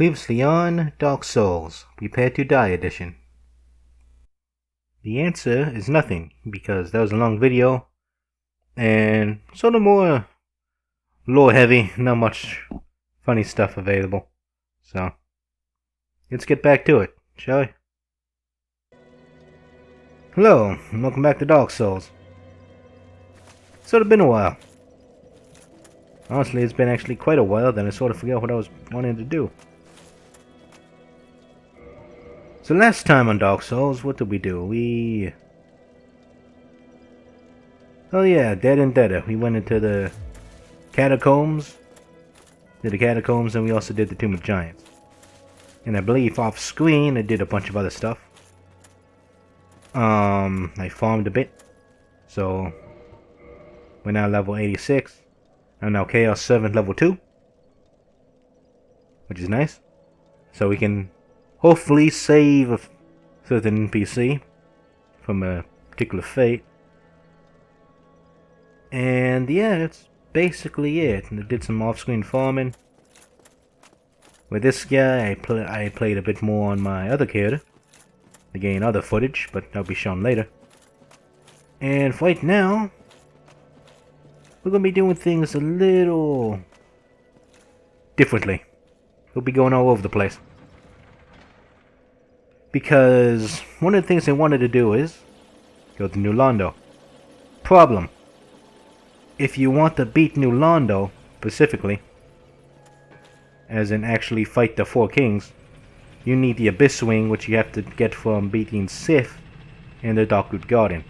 Previously on Dark Souls, Prepare to Die edition. The answer is nothing, because that was a long video, and sort of more lore heavy, not much funny stuff available. So, let's get back to it, shall we? Hello, and welcome back to Dark Souls. Sort of been a while. Honestly, it's been actually quite a while, then I sort of forgot what I was wanting to do. So last time on Dark Souls, what did we do? Oh yeah, Dead and Deader. We went into the catacombs. Did the catacombs, and we also did the Tomb of Giants. And I believe off screen, I did a bunch of other stuff. I farmed a bit. So, we're now level 86. I'm now Chaos Servant level 2. Which is nice. So we can hopefully save a certain NPC from a particular fate. And yeah, that's basically it. And I did some off-screen farming. With this guy, I played a bit more on my other character to gain other footage, but that'll be shown later. And right now, we're going to be doing things a little differently. We'll be going all over the place. Because one of the things I wanted to do is go to New Londo. Problem. If you want to beat New Londo, specifically, as in actually fight the four kings, you need the Abyss Wing, which you have to get from beating Sith in the Darkroot Garden.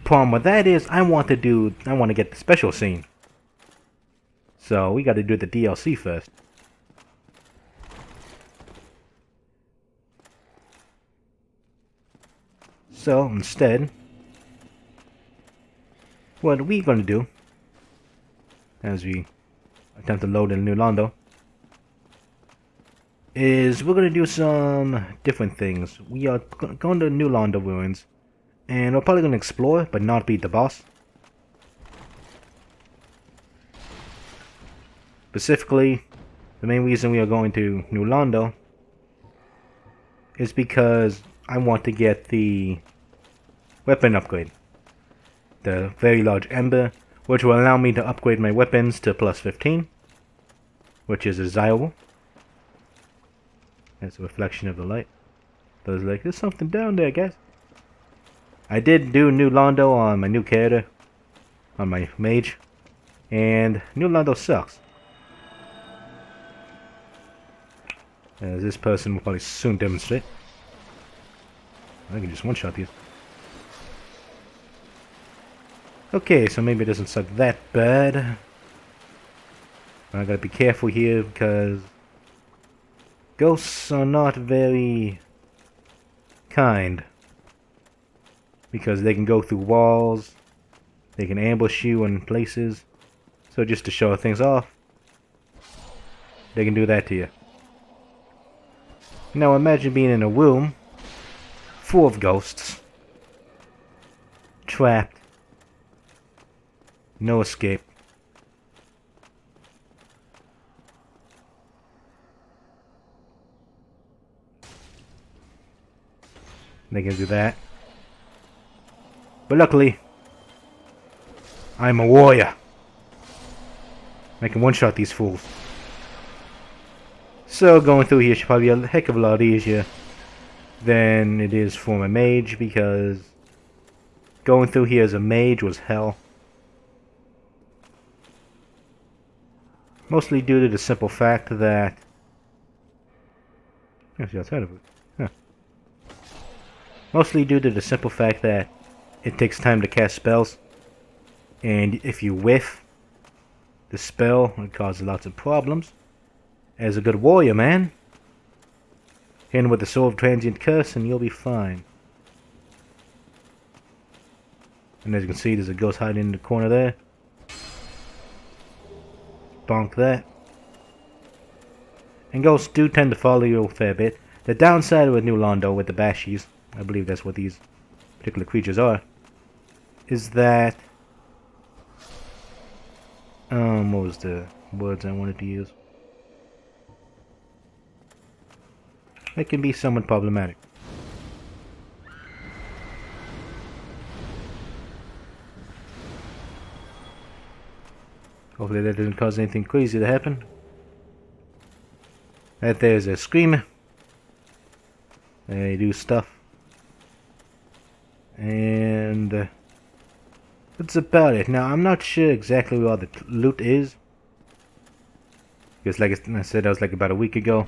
Problem with that is, I want to get the special scene. So we got to do the DLC first. So instead, what we're going to do, as we attempt to load in New Londo, is we're going to do some different things. We are going to New Londo ruins, and we're probably going to explore, but not beat the boss. Specifically, the main reason we are going to New Londo is because I want to get the weapon upgrade. The very large Ember, which will allow me to upgrade my weapons to plus 15, which is desirable. That's a reflection of the light. I was like, there's something down there, guys. I did do New Londo on my new character, on my mage, and New Londo sucks. As this person will probably soon demonstrate. I can just one-shot these. Okay, so maybe it doesn't suck that bad. I gotta be careful here because ghosts are not very kind. Because they can go through walls, they can ambush you in places. So just to show things off, they can do that to you. Now imagine being in a room full of ghosts, trapped, no escape. They can do that. But luckily, I'm a warrior. I can one-shot these fools. So going through here should probably be a heck of a lot easier than it is for my mage, because going through here as a mage was hell. Mostly due to the simple fact that... Actually, outside of it. Huh. Mostly due to the simple fact that it takes time to cast spells. And if you whiff the spell, it causes lots of problems. As a good warrior, man, hit him with the Sword of Transient Curse and you'll be fine. And as you can see, there's a ghost hiding in the corner there. Bonk that. And ghosts do tend to follow you a fair bit. The downside with New Londo with the Bashies, I believe that's what these particular creatures are, is that... what was the words I wanted to use? That can be somewhat problematic. Hopefully that doesn't cause anything crazy to happen. Right there's a screamer. They do stuff. And that's about it. Now I'm not sure exactly where all the loot is. Because like I said, that was like about a week ago.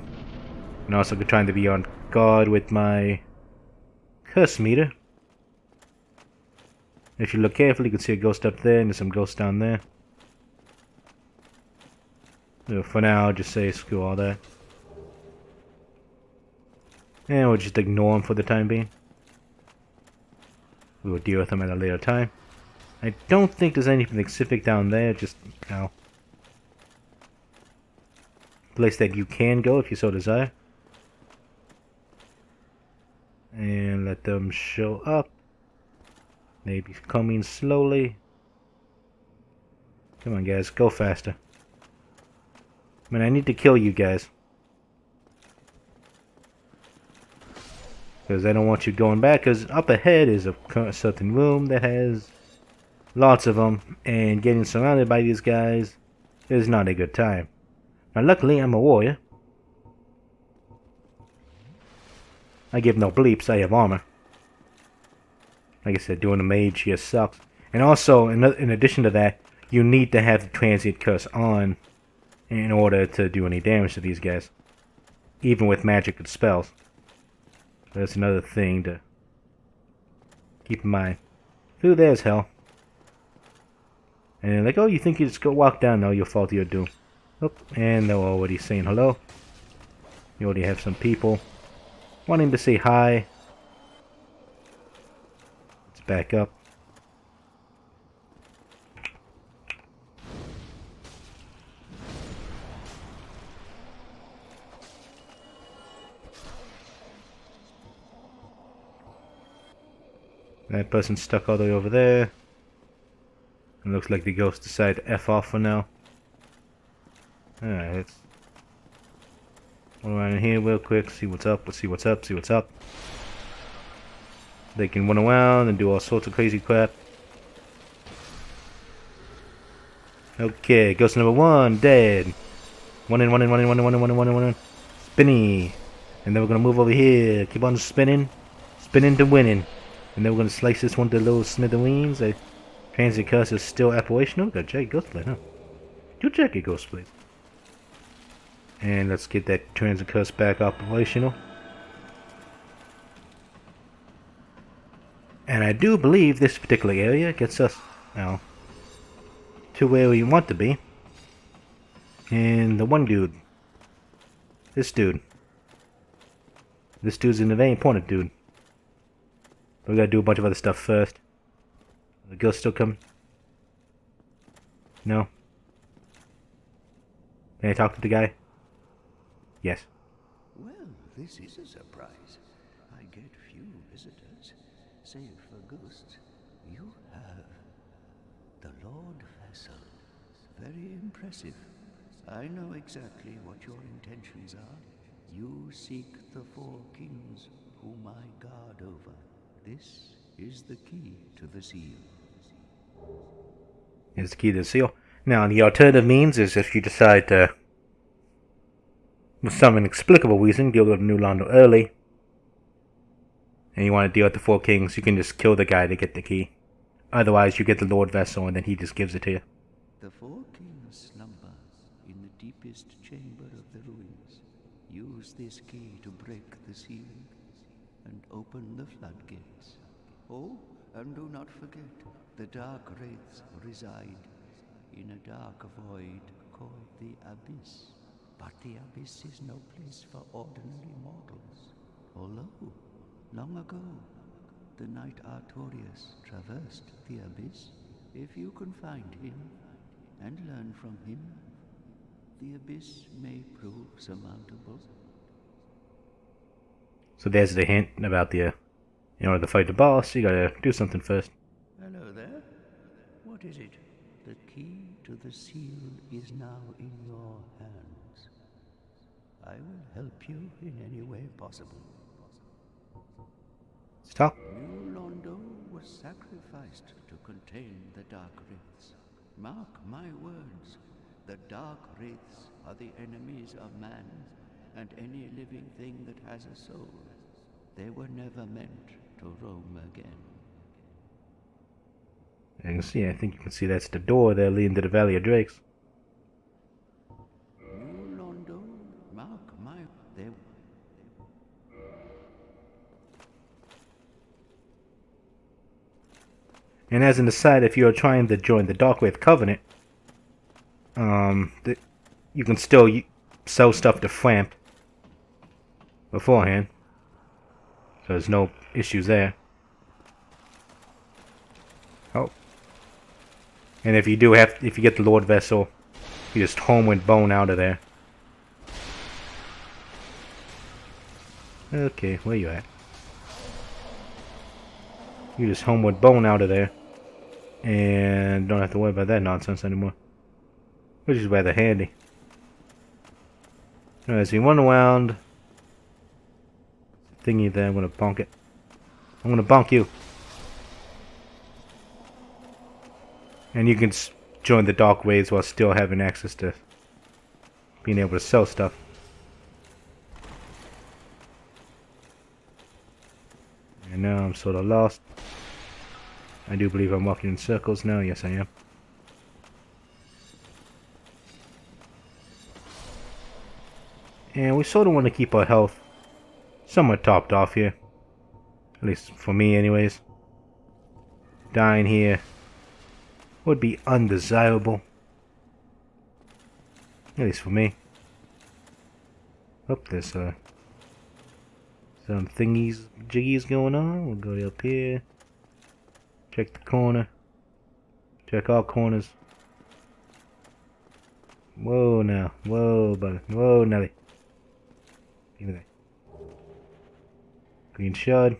And also trying to be on guard with my curse meter. If you look carefully, you can see a ghost up there and there's some ghosts down there. So for now, I'll just say screw all that. And we'll just ignore them for the time being. We will deal with them at a later time. I don't think there's anything specific down there, just, you know, place that you can go if you so desire. And let them show up. Maybe coming slowly. Come on guys, go faster. Man, I need to kill you guys. Because I don't want you going back, because up ahead is a certain room that has lots of them, and getting surrounded by these guys is not a good time. Now luckily I'm a warrior. I give no bleeps, I have armor. Like I said, doing a mage here sucks. And also, in addition to that, you need to have the transient curse on in order to do any damage to these guys. Even with magic and spells. That's another thing to keep in mind. Through there's hell. And like, oh, you think you just go walk down? No, you'll fall to your doom. Oh, and they're already saying hello. You already have some people wanting to say hi. Let's back up. That person's stuck all the way over there. It looks like the ghost decided to F off for now. Alright, let's go around in here real quick, see what's up, let's see what's up, see what's up. They can run around and do all sorts of crazy crap. Okay, ghost number 1, dead. One in. Spinny. And then we're gonna move over here, keep on spinning. Spinning to winning. And then we're gonna slice this one to little smithereens. Transient curse is still operational. Got Jack Ghostblade, huh? Do check it, Ghostblade. And let's get that transient curse back operational. And I do believe this particular area gets us now to where we want to be. And the one dude. This dude's in a very important dude. But we gotta do a bunch of other stuff first. The ghost still coming? No? Can I talk to the guy? Yes. Well, this is a surprise. I get few visitors, save for ghosts. You have the Lord Vessel. Very impressive. I know exactly what your intentions are. You seek the 4 kings whom I guard over. This is the key to the seal. Here's the key to the seal. Now, the alternative means is if you decide to, for some inexplicable reason, deal with New Londo early, and you want to deal with the 4 kings, you can just kill the guy to get the key. Otherwise, you get the Lord Vessel, and then he just gives it to you. The 4 kings slumber in the deepest chamber of the ruins. Use this key to break the seal and open the floodgates. Oh, and do not forget, the dark wraiths reside in a dark void called the Abyss. But the Abyss is no place for ordinary mortals. Although, long ago, the knight Artorias traversed the Abyss. If you can find him and learn from him, the Abyss may prove surmountable. So there's the hint about the, in order to fight the boss, you gotta do something first. Hello there. What is it? The key to the seal is now in your hands. I will help you in any way possible. Stop. New Londo was sacrificed to contain the Dark Wraiths. Mark my words, the Dark Wraiths are the enemies of man and any living thing that has a soul. They were never meant to roam again. You can see, I think you can see that's the door there leading to the Valley of Drakes. New Londo, mark my... They... And as an aside, if you're trying to join the Dark Wraith Covenant, you can still sell stuff to Framp beforehand. So there's no issues there. Oh. And if you get the Lord Vessel, you just Homeward Bone out of there. Okay, where you at? You just Homeward Bone out of there. And don't have to worry about that nonsense anymore. Which is rather handy. As we run around thingy there, I'm gonna bonk it. I'm gonna bonk you. And you can join the Dark Wraiths while still having access to being able to sell stuff. And now I'm sort of lost. I do believe I'm walking in circles now. Yes, I am. And we sort of want to keep our health somewhat topped off here. At least for me anyways. Dying here would be undesirable. At least for me. Oh, there's some thingies, jiggies going on. We'll go up here. Check the corner. Check all corners. Whoa now. Whoa, buddy. Whoa, Nelly. Give me that. Green shard.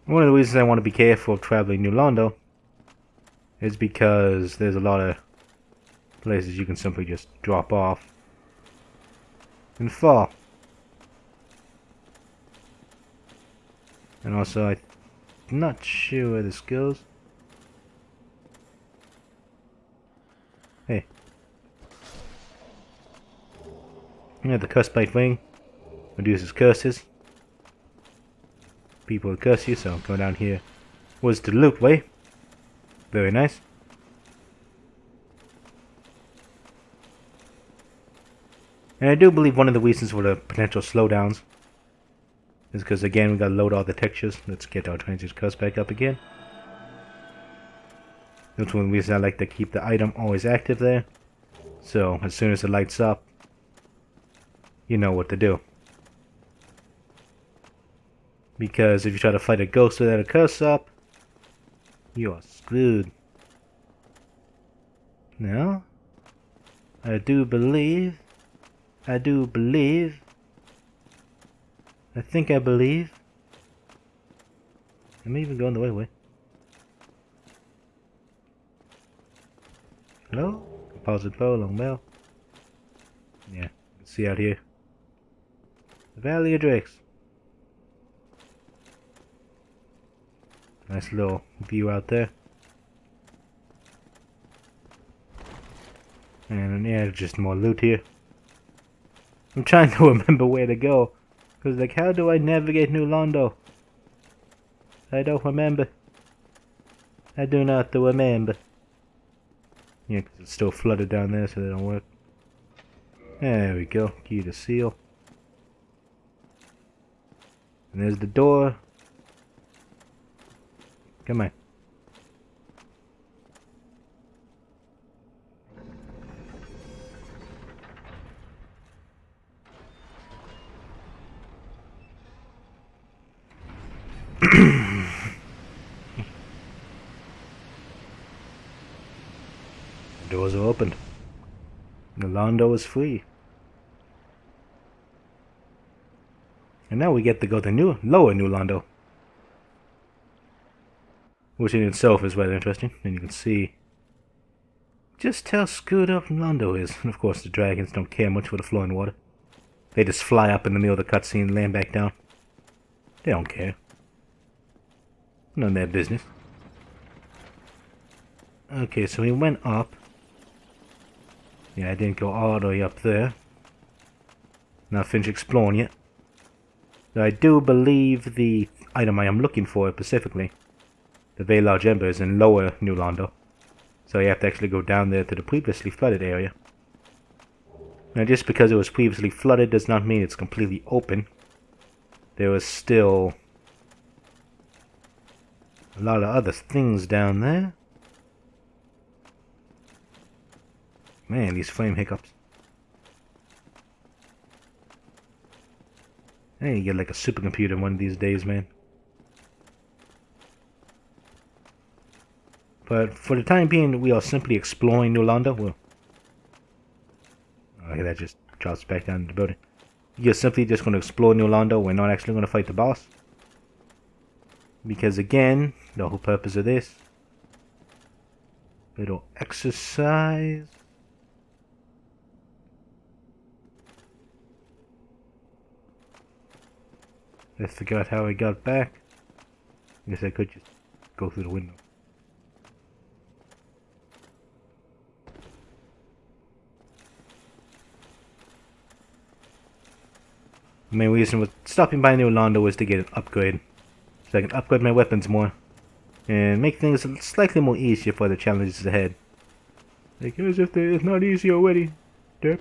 One of the reasons I want to be careful of traveling New Londo is because there's a lot of places you can simply just drop off and fall. And also, I'm not sure where this goes. Hey. Yeah, the curse bite ring reduces curses. People will curse you, so go down here. Was the loop way. Very nice. And I do believe one of the reasons for the potential slowdowns is because, again, we gotta load all the textures. Let's get our transient curse back up again. That's one reason I like to keep the item always active there. So, as soon as it lights up, you know what to do. Because if you try to fight a ghost without a curse up, you are screwed. Now, I believe, I believe, I may even going the right way. Hello? Composite bow, long bell. Yeah, you can see out here. The Valley of Drakes. Nice little view out there. And yeah, just more loot here. I'm trying to remember where to go. Because, like, how do I navigate New Londo? I don't remember. I do not remember. Yeah, because it's still flooded down there, so they don't work. There we go. Key to seal. And there's the door. Come on. The doors are opened. The Londo is free. And now we get to go to lower New Londo. Which in itself is rather interesting. And you can see just how screwed up Londo is. And of course the dragons don't care much for the flowing water. They just fly up in the middle of the cutscene and land back down. They don't care. None of their business. Okay, so we went up. Yeah, I didn't go all the way up there. Not finished exploring yet. I do believe the item I am looking for specifically, the very large Ember, is in lower New Londo. So you have to actually go down there to the previously flooded area. Now just because it was previously flooded does not mean it's completely open. There was still a lot of other things down there. Man, these frame hiccups. I need to get like a supercomputer one of these days, man. But for the time being, we are simply exploring New Londo. Well, okay, that just drops back down to the building. You're simply just going to explore New Londo. We're not actually going to fight the boss. Because again, the whole purpose of this little exercise. I forgot how I got back. I guess I could just go through the window. The main reason for stopping by New Londo was to get an upgrade. So I can upgrade my weapons more. And make things slightly more easier for the challenges ahead. Like as if it's not easy already. Derp.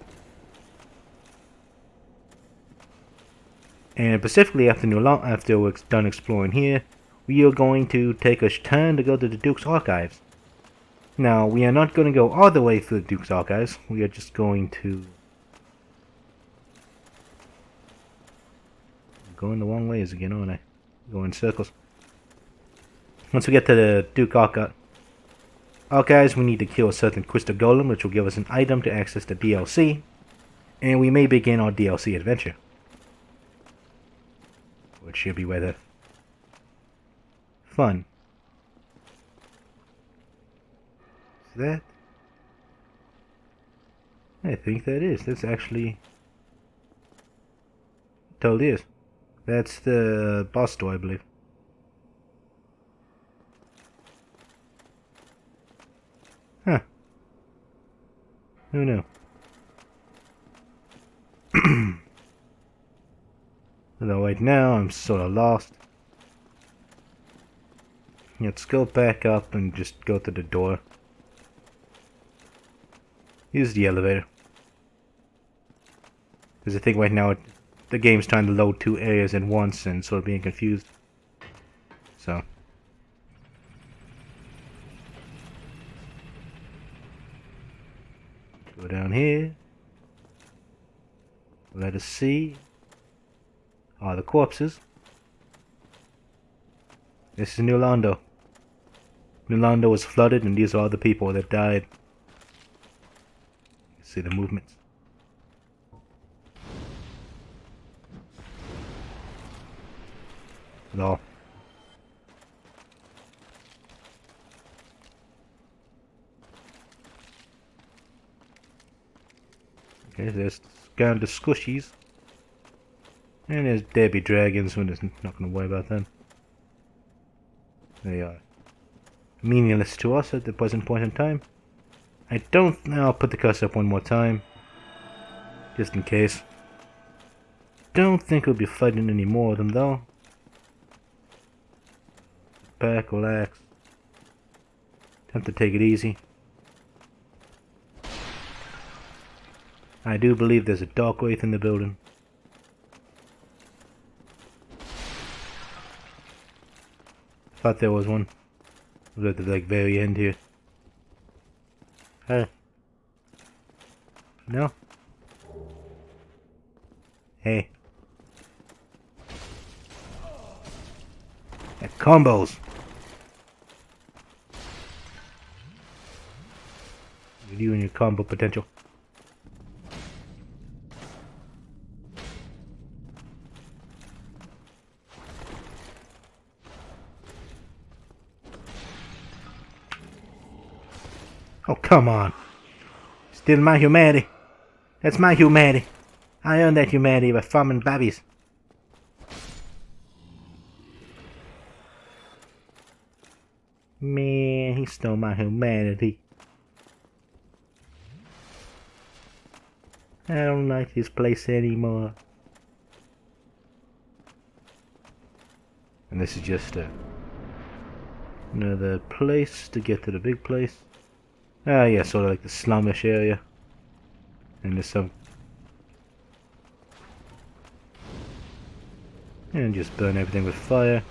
And specifically after we're done exploring here, we are going to take a turn to go to the Duke's Archives. Now, we are not going to go all the way through the Duke's Archives. We are just going to... I'm going the wrong ways again, aren't I? Go in circles. Once we get to the Duke Archives, we need to kill a certain Crystal Golem, which will give us an item to access the DLC. And we may begin our DLC adventure. Which should be rather fun. Is that? I think that is. That's actually... totally is. That's the boss door, I believe. Huh. Who knew? Although right now I'm sort of lost. Let's go back up and just go to the door. Use the elevator. Because I think right now the game's trying to load two areas at once and sort of being confused. So. Go down here. Let us see. Are the corpses. This is New Londo. New Londo was flooded and these are all the people that died. You can see the movements. No. Okay, there's kind of the squishies. And there's Debbie Dragons, we're just not going to worry about them. They are meaningless to us at the present point in time. I don't... I'll put the cursor up one more time. Just in case. Don't think we'll be fighting any more of them though. Back, relax. Time to take it easy. I do believe there's a Dark Wraith in the building. Thought there was one. It was at the like very end here. Hey. No. Hey. That combos. You and your combo potential. Oh, come on. Steal my humanity. That's my humanity. I earned that humanity by farming babbies. Man, he stole my humanity. I don't like this place anymore. And this is just another place to get to the big place. Ah, yeah, sort of like the slumish area. And there's some... And just burn everything with fire.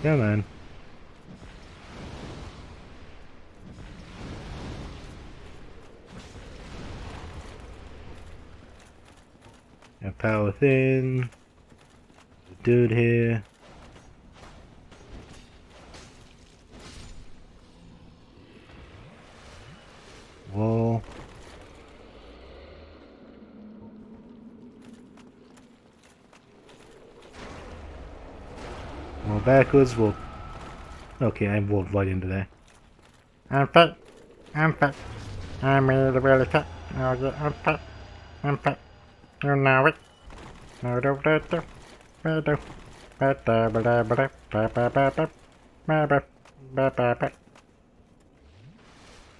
Come on. Got power within. The dude here. Wall. More backwards, we'll... Okay, I walked right into there. I'm fat. I'm fat. I'm really fat. I'm fat. I'm fat. You know it.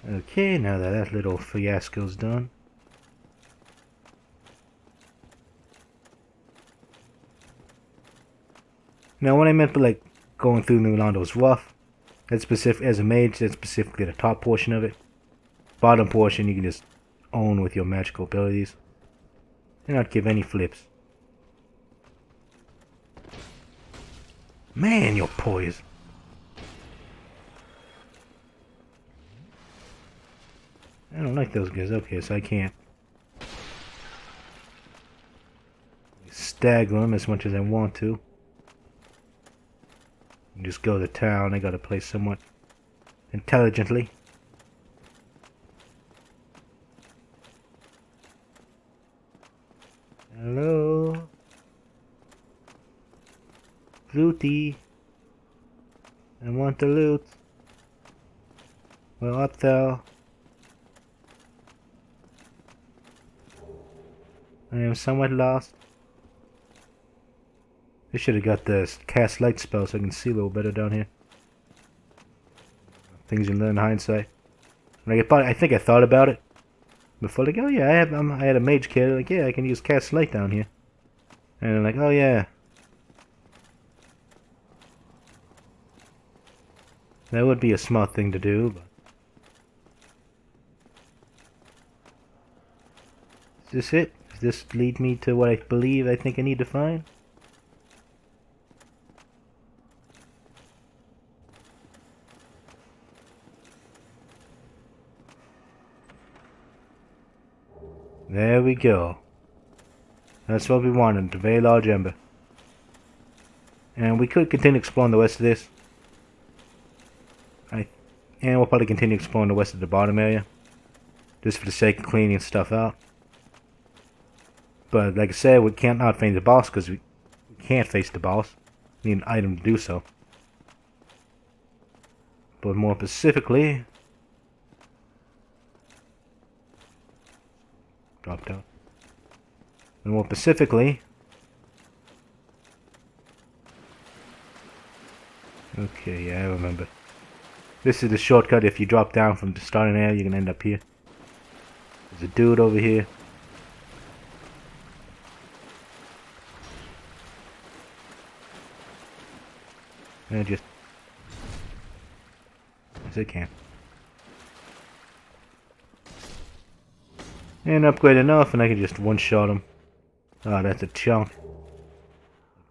Okay, now that little fiasco's done. Now, what I meant by like going through New Londo is rough. That's specific as a mage. That's specifically the top portion of it. Bottom portion you can just own with your magical abilities, and not give any flips. Man, you're poised. I don't like those guys. Okay, so I can't stagger them as much as I want to. Just go to town. I gotta play somewhat intelligently. Hello? Looty. I want the loot. Well, up there. I am somewhat lost. I should have got the cast light spell so I can see a little better down here. Things you learn in hindsight. Like I think I thought about it before. Like, oh yeah, I had a mage kit. Like, yeah, I can use cast light down here. And I'm like, oh yeah, that would be a smart thing to do. But is this it? Does this lead me to what I believe I think I need to find? There we go. That's what we wanted, a very large ember. And we could continue exploring the rest of this. And we'll probably continue exploring the rest of the bottom area. Just for the sake of cleaning stuff out. But like I said, we can't not face the boss because we can't face the boss. We need an item to do so. But more specifically... Dropped out. And more specifically... Okay, yeah, I remember. This is the shortcut. If you drop down from the starting area, you can end up here. There's a dude over here. And just... as I can. And upgrade enough and I can just one-shot him. Oh, that's a chunk.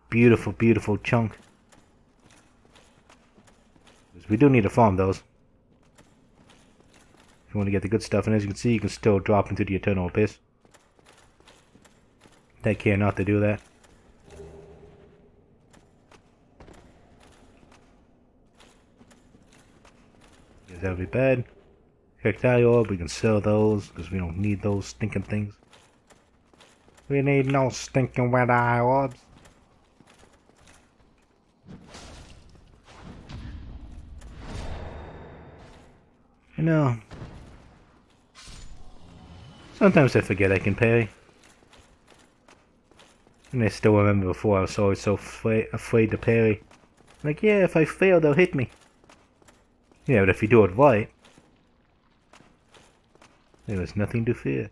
Beautiful, beautiful chunk. We do need to farm those. If you want to get the good stuff, and as you can see, you can still drop into the eternal abyss. Take care not to do that. Because that would be bad. Cacti orb, we can sell those because we don't need those stinking things. We need no stinking red eye orbs. You know, sometimes I forget I can parry. And I still remember before I was always so afraid to parry. Like, yeah, if I fail, they'll hit me. Yeah, but if you do it right, there is nothing to fear.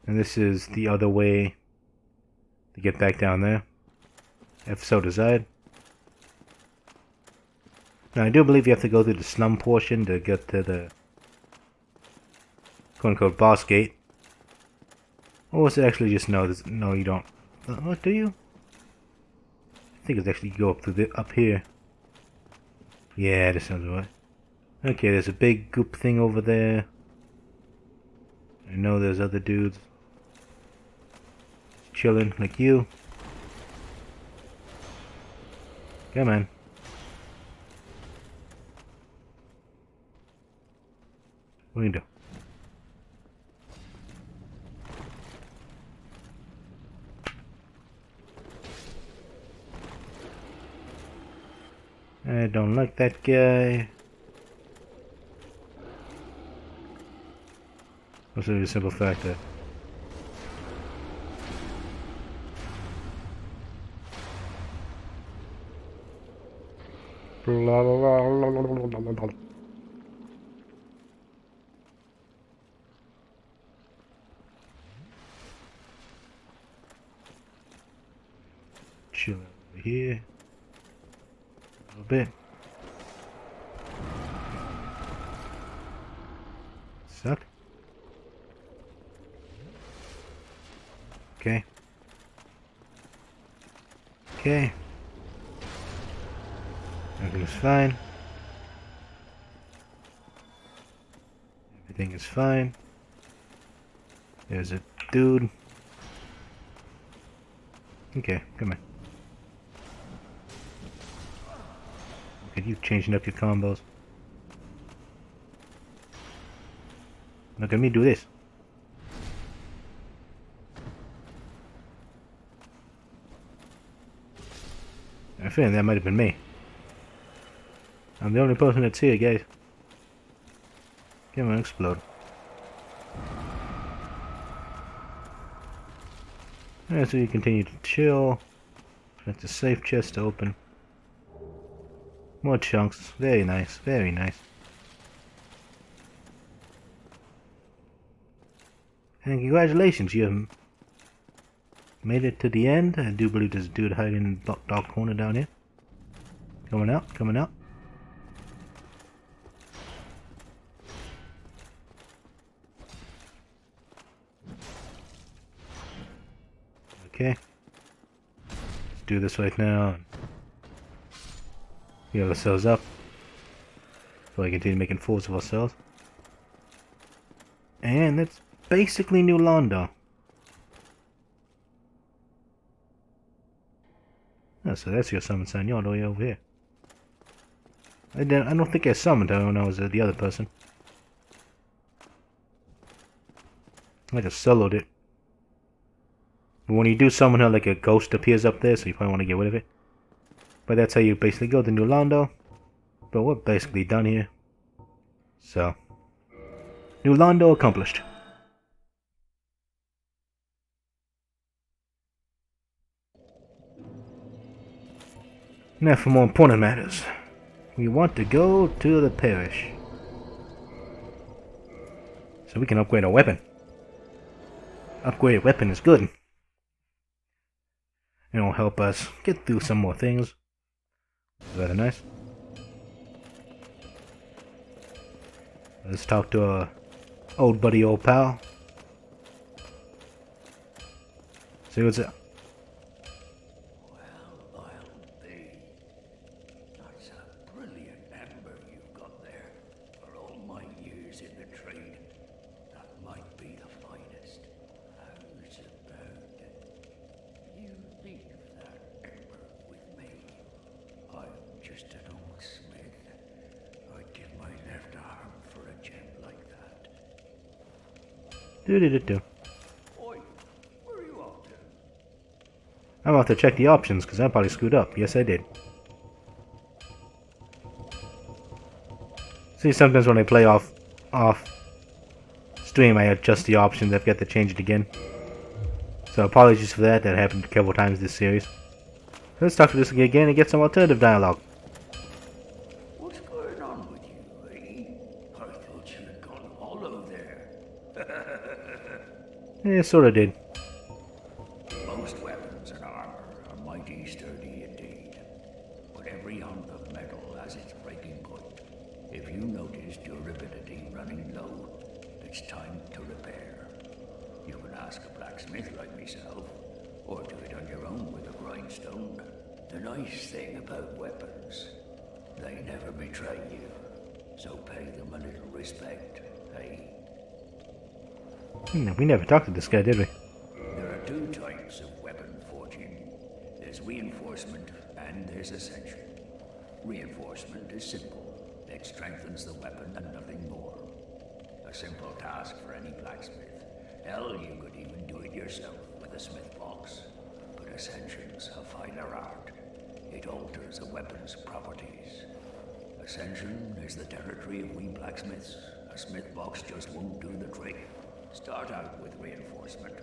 And this is the other way to get back down there, if so desired. Now, I do believe you have to go through the slum portion to get to the quote-unquote boss gate. Or was it actually just no, no you don't. What, do you? I think it's actually go up here. Yeah, that sounds right. Okay, there's a big goop thing over there. I know there's other dudes chilling like you. Come on. What do you do? I don't like that guy. What's the simple fact that chill over here a little bit. Suck. Okay. Okay. Everything's fine. Everything is fine. There's a dude. Okay, come on. Look at you changing up your combos. Look at me do this. I feel that might have been me. I'm the only person that's here, guys. Come on, explode. Alright, so you continue to chill. That's a safe chest to open. More chunks. Very nice, very nice. And congratulations, you have made it to the end. I do believe there's a dude hiding in the dark corner down here. Coming out, coming out. Okay. Let's do this right now. Heal ourselves up. So I continue making fools of ourselves. And that's basically New Londo. Oh, so that's your summon sign. You're all the way over here. I don't think I summoned her when I was the other person. I just soloed it. But when you do summon her, like a ghost appears up there, so you probably want to get rid of it. But that's how you basically go to New Londo. But we're basically done here. So, New Londo accomplished. Now for more important matters. We want to go to the parish. So we can upgrade our weapon. Upgraded weapon is good. It'll help us get through some more things. Rather nice. Let's talk to our old buddy, old pal. See what's up. Well, I'll be. That's a brilliant ember you've got there. For all my years in the trade, that might be the finest. How's about you leave that ember with me? I'm just an old smith. I give my left Do-do-do-do. Oi, where are you off to? I'm about to check the options, because I probably screwed up. Yes, I did. See, sometimes when I play off stream, I adjust the options. I've got to change it again. So apologies for that. That happened a couple times this series. Let's talk to this guy again and get some alternative dialogue. What's going on with you, eh? I thought you had gone hollow there. Yeah, sorta did. Most weapons and armor are mighty sturdy indeed, but every hunk of metal has its breaking point. If you notice durability running low, it's time to repair. You can ask a blacksmith like myself, or do it on your own with a grindstone. The nice thing about weapons, they never betray you, so pay them a little respect, eh? We never talked to this guy, did we? There are two types of weapon forging. There's reinforcement and there's ascension. Reinforcement is simple. It strengthens the weapon and nothing more. A simple task for any blacksmith. Hell, you could even do it yourself with a smith box. But ascension's a finer art. It alters a weapon's properties. Ascension is the territory of we blacksmiths. A smith box just won't do the trick. Start out with reinforcement.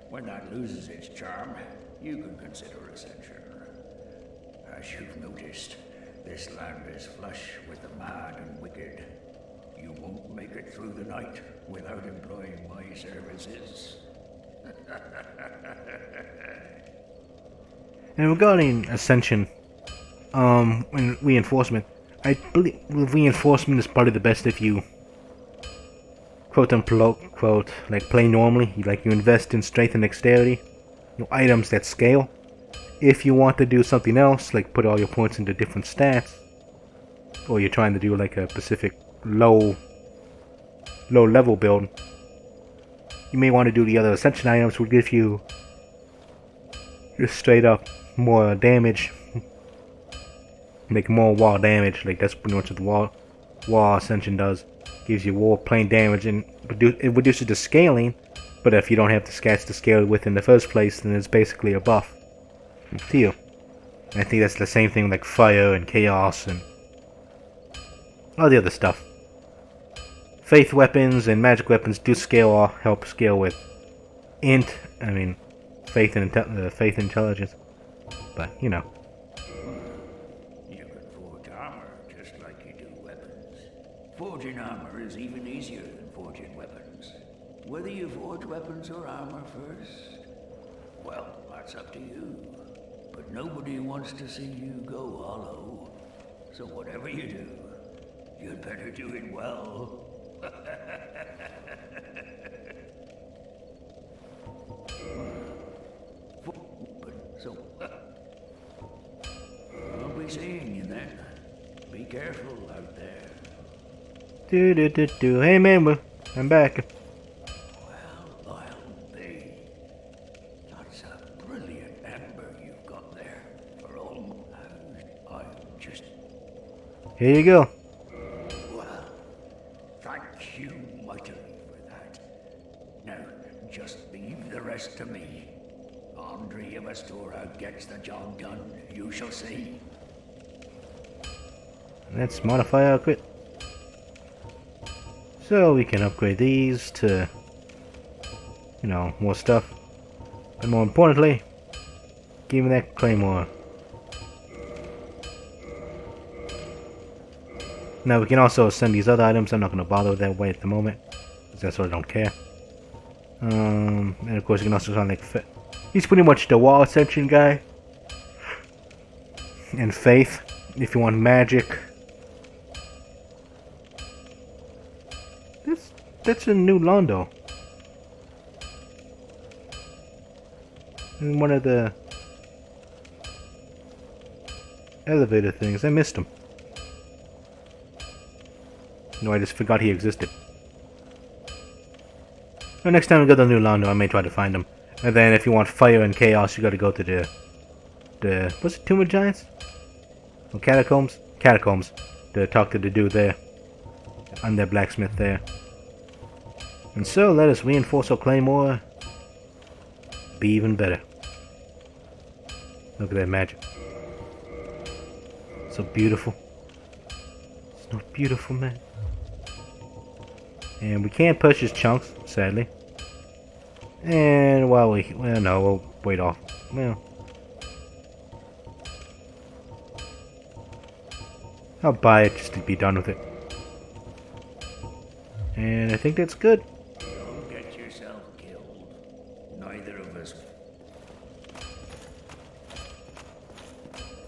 When that loses its charm, you can consider ascension. As you've noticed, this land is flush with the mad and wicked. You won't make it through the night without employing my services. And regarding Ascension, and reinforcement, I believe reinforcement is probably the best if you quote like play normally. You invest in strength and dexterity, items that scale. If you want to do something else, like put all your points into different stats, or you're trying to do like a specific low level build, you may want to do the other Ascension items, which give you just straight up more damage, like more wall damage. Like that's pretty much what the wall Ascension does. Gives you more plain damage, and it reduces the scaling. But if you don't have the stats to scale it with in the first place, then it's basically a buff to you. And I think that's the same thing like fire and chaos and all the other stuff. Faith weapons and magic weapons do scale or help scale with faith and faith intelligence. But you know. You can forge armor just like you do weapons. Forging armor is even easier than forging weapons. Whether you forge weapons or armor first, well, that's up to you. But nobody wants to see you go hollow. So whatever you do, you'd better do it well. I'll be seeing you then. Be careful out there. Do. Hey man, I'm back. Well, I'll be. That's a brilliant ember you've got there. For all I'm just. Here you go. Well, thank you mightily for that. Now, just leave the rest to me. Andre of Astora gets the job done. You shall see. Let's modify our quit. So we can upgrade these to, more stuff. But more importantly, give me that claymore. Now we can also send these other items. I'm not going to bother with that way at the moment, because that's what I don't care. And of course you can also sound like he's pretty much the wall ascension guy. And faith, if you want magic. That's a new Londo. And one of the elevator things. I missed him. No, I just forgot he existed. So next time we go to the new Londo, I may try to find him. And then if you want fire and chaos, you gotta go to the what's it, Tomb of Giants? Or Catacombs? Catacombs. To talk to the dude there. I'm their blacksmith there. And so let us reinforce our claymore. Be even better. Look at that magic. So beautiful. It's not beautiful, man. And we can't purchase chunks, sadly. And while well, no, we'll wait off. Well, I'll buy it just to be done with it. And I think that's good. Don't get yourself killed. Neither of us.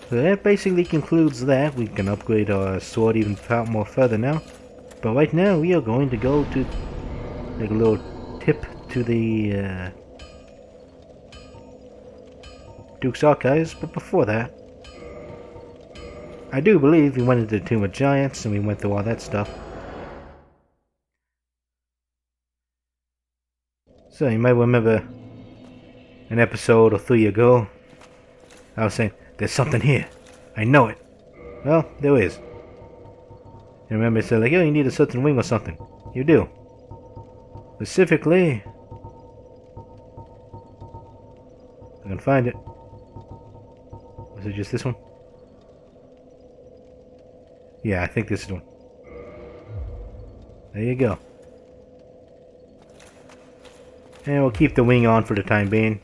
So that basically concludes that. We can upgrade our sword even more further now. But right now we are going to go to like a little tip to the Duke's Archives. But before that, I do believe we went into the Tomb of Giants and we went through all that stuff. So you might remember an episode or 3 ago, I was saying, there's something here. I know it. Well, there is. You remember I said like, oh, you need a certain wing or something. You do. Specifically, I can find it. Was it just this one? Yeah, I think this is the one. There you go. And we'll keep the wing on for the time being.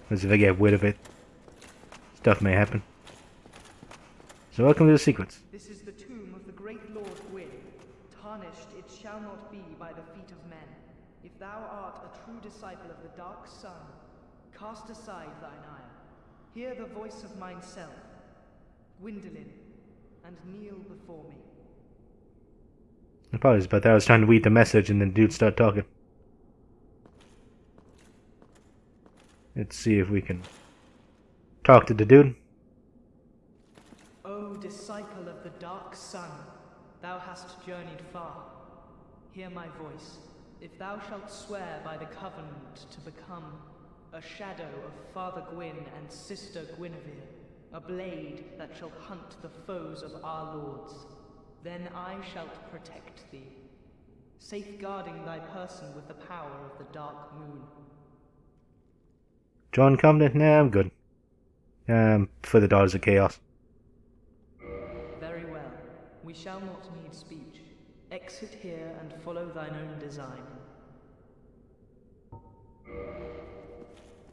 Because if I get rid of it, stuff may happen. So welcome to the secrets. This is the tomb of the great Lord Gwyn. Tarnished it shall not be by the feet of men. If thou art a true disciple of the dark sun, cast aside thine ire. Hear the voice of mine self, Gwyndolin, and kneel before me. Apologies about that. I was trying to read the message and then dude started talking. Let's see if we can talk to the dude. O disciple of the dark sun, thou hast journeyed far. Hear my voice. If thou shalt swear by the covenant to become a shadow of Father Gwyn and Sister Guinevere, a blade that shall hunt the foes of our lords, then I shalt protect thee, safeguarding thy person with the power of the dark moon. John Covenant? Nah, I'm good. For the Daughters of Chaos. Very well. We shall not need speech. Exit here and follow thine own design.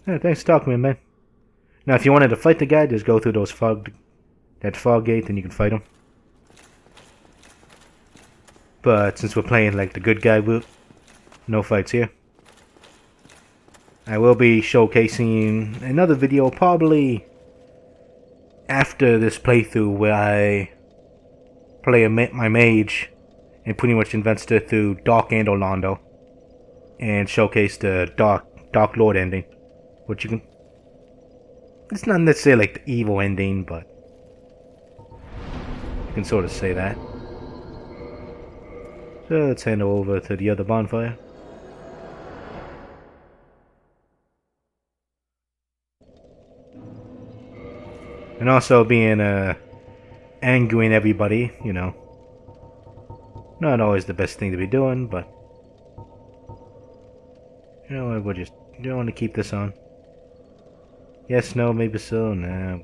Yeah, thanks for talking to me, man. Now, if you wanted to fight the guy, just go through that fog gate, and you can fight him. But since we're playing like the good guy route, no fights here. I will be showcasing another video probably after this playthrough where I play my mage and pretty much invest it through Dark and Londo and showcase the Dark Lord ending, which you can. It's not necessarily like the evil ending, but you can sort of say that. So let's hand over to the other bonfire. And also being angering everybody, you know. Not always the best thing to be doing, but you know, we'll just don't want to keep this on. Yes, no, maybe so, nah.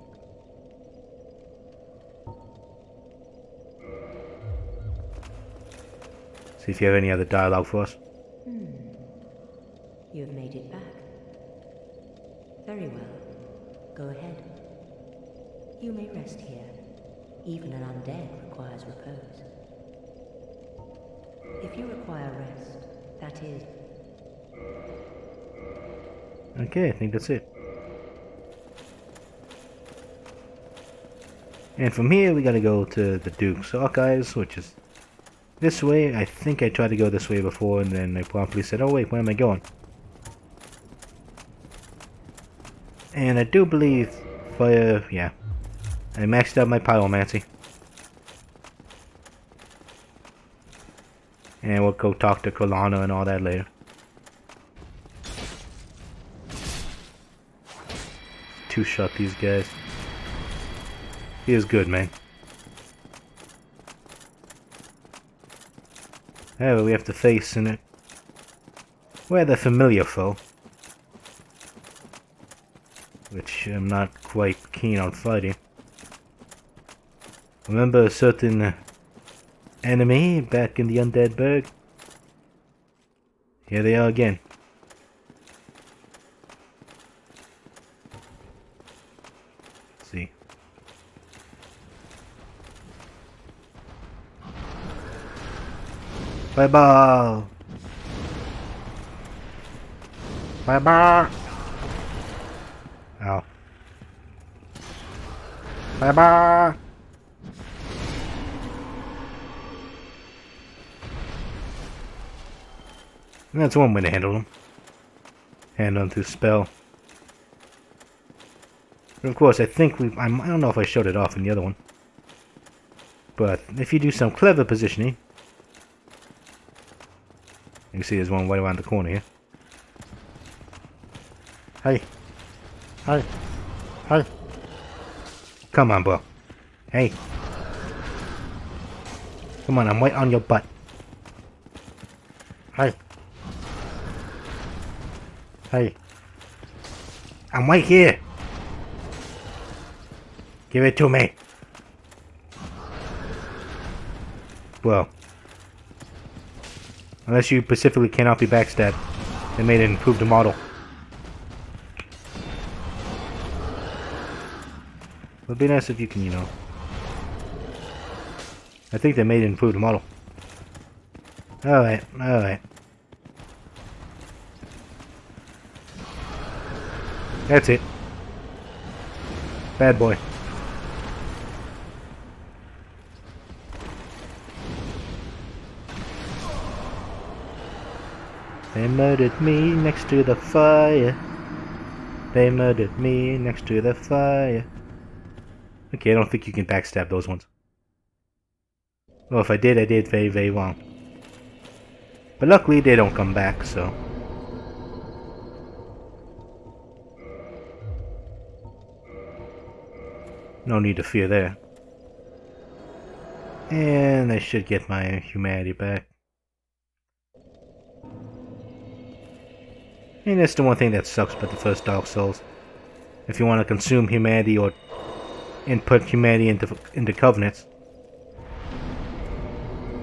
See if you have any other dialogue for us. You have made it back. Very well. Go ahead. You may rest here. Even an undead requires repose. If you require rest, that is... Okay, I think that's it. And from here, we gotta go to the Duke's Archives, which is this way. I think I tried to go this way before, and then I promptly said, oh wait, where am I going? And I do believe fire, yeah. I maxed out my pyromancy. And we'll go talk to Colana and all that later. Two-shot these guys. He is good, man. However, we have to face in it. We're the familiar foe, which I'm not quite keen on fighting. Remember a certain enemy back in the Undead Berg? Here they are again. Let's see. Fireball! Fireball! Ow. Fireball! That's one way to handle them. Handle them through spell. But of course, I think I don't know if I showed it off in the other one. But if you do some clever positioning, you can see there's one right around the corner here. Hey. Hey. Hey. Come on, bro. Hey. Come on, I'm right on your butt. Hey. Hey. I'm right here. Give it to me. Well. Unless you specifically cannot be backstabbed. They made it improve the model. It'd be nice if you can, you know. I think they made it improve the model. Alright, alright. That's it. Bad boy. They murdered me next to the fire. They murdered me next to the fire. Okay, I don't think you can backstab those ones. Well, if I did very, very wrong. But luckily, they don't come back, so... no need to fear there. And I should get my humanity back. And that's the one thing that sucks about the first Dark Souls. If you want to consume humanity or input humanity into covenants,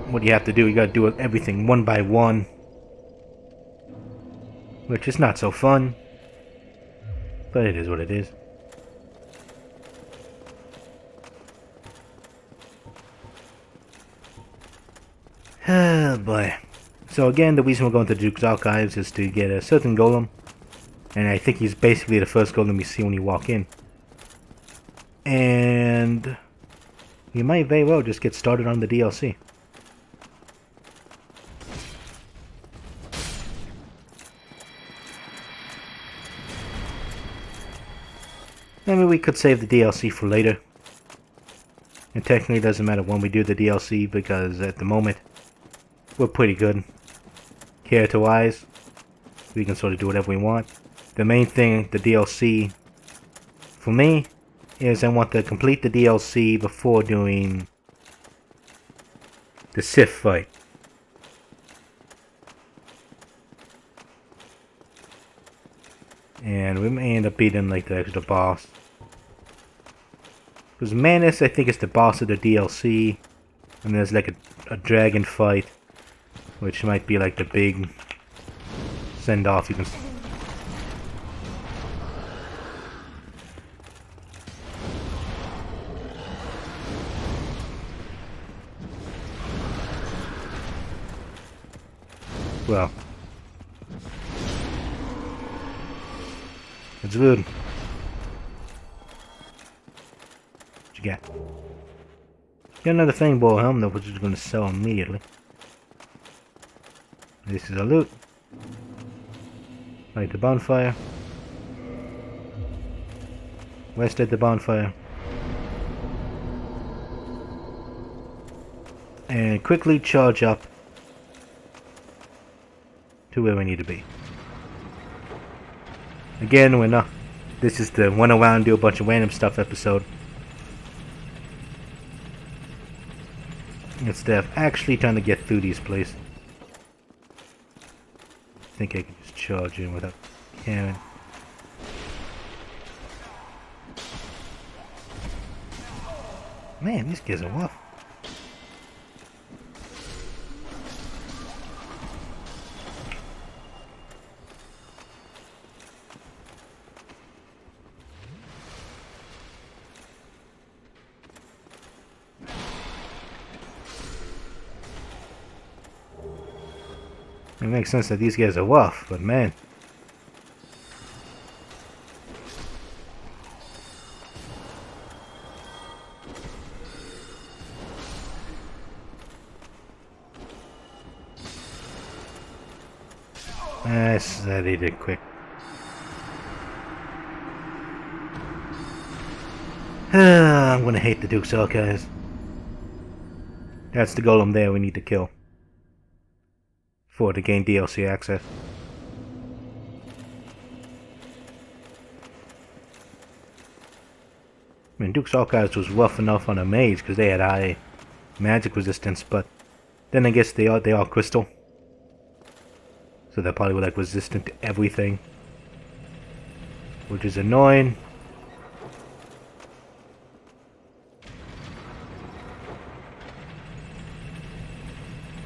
what you have to do, you gotta do everything one by one. Which is not so fun. But it is what it is. Oh boy. So again, the reason we're going to Duke's Archives is to get a certain golem. And I think he's basically the first golem you see when you walk in. And you might very well just get started on the DLC. I mean, we could save the DLC for later. It technically doesn't matter when we do the DLC because at the moment we're pretty good. Character-wise, we can sort of do whatever we want. The main thing, the DLC, for me, is I want to complete the DLC before doing the Sith fight. And we may end up beating like the extra boss. Because Manus, I think, is the boss of the DLC. And there's like a dragon fight, which might be like the big send-off you can... Well, it's good. What you got? Got another Fangball helmet, which is going to sell immediately. This is a loot. Light the bonfire. Rest at the bonfire. And quickly charge up to where we need to be. Again, we're not... This is the run around, do a bunch of random stuff episode. Instead of actually trying to get through these places. think I can just charge in without caring. Man, these guys are rough. It makes sense that these guys are rough, but man. That he did quick. I'm gonna hate the Duke's Archives. That's the golem there we need to kill to gain DLC access. I mean, Duke's Archives was rough enough on a mage because they had high magic resistance, but then I guess they are crystal, so they're probably like resistant to everything, which is annoying.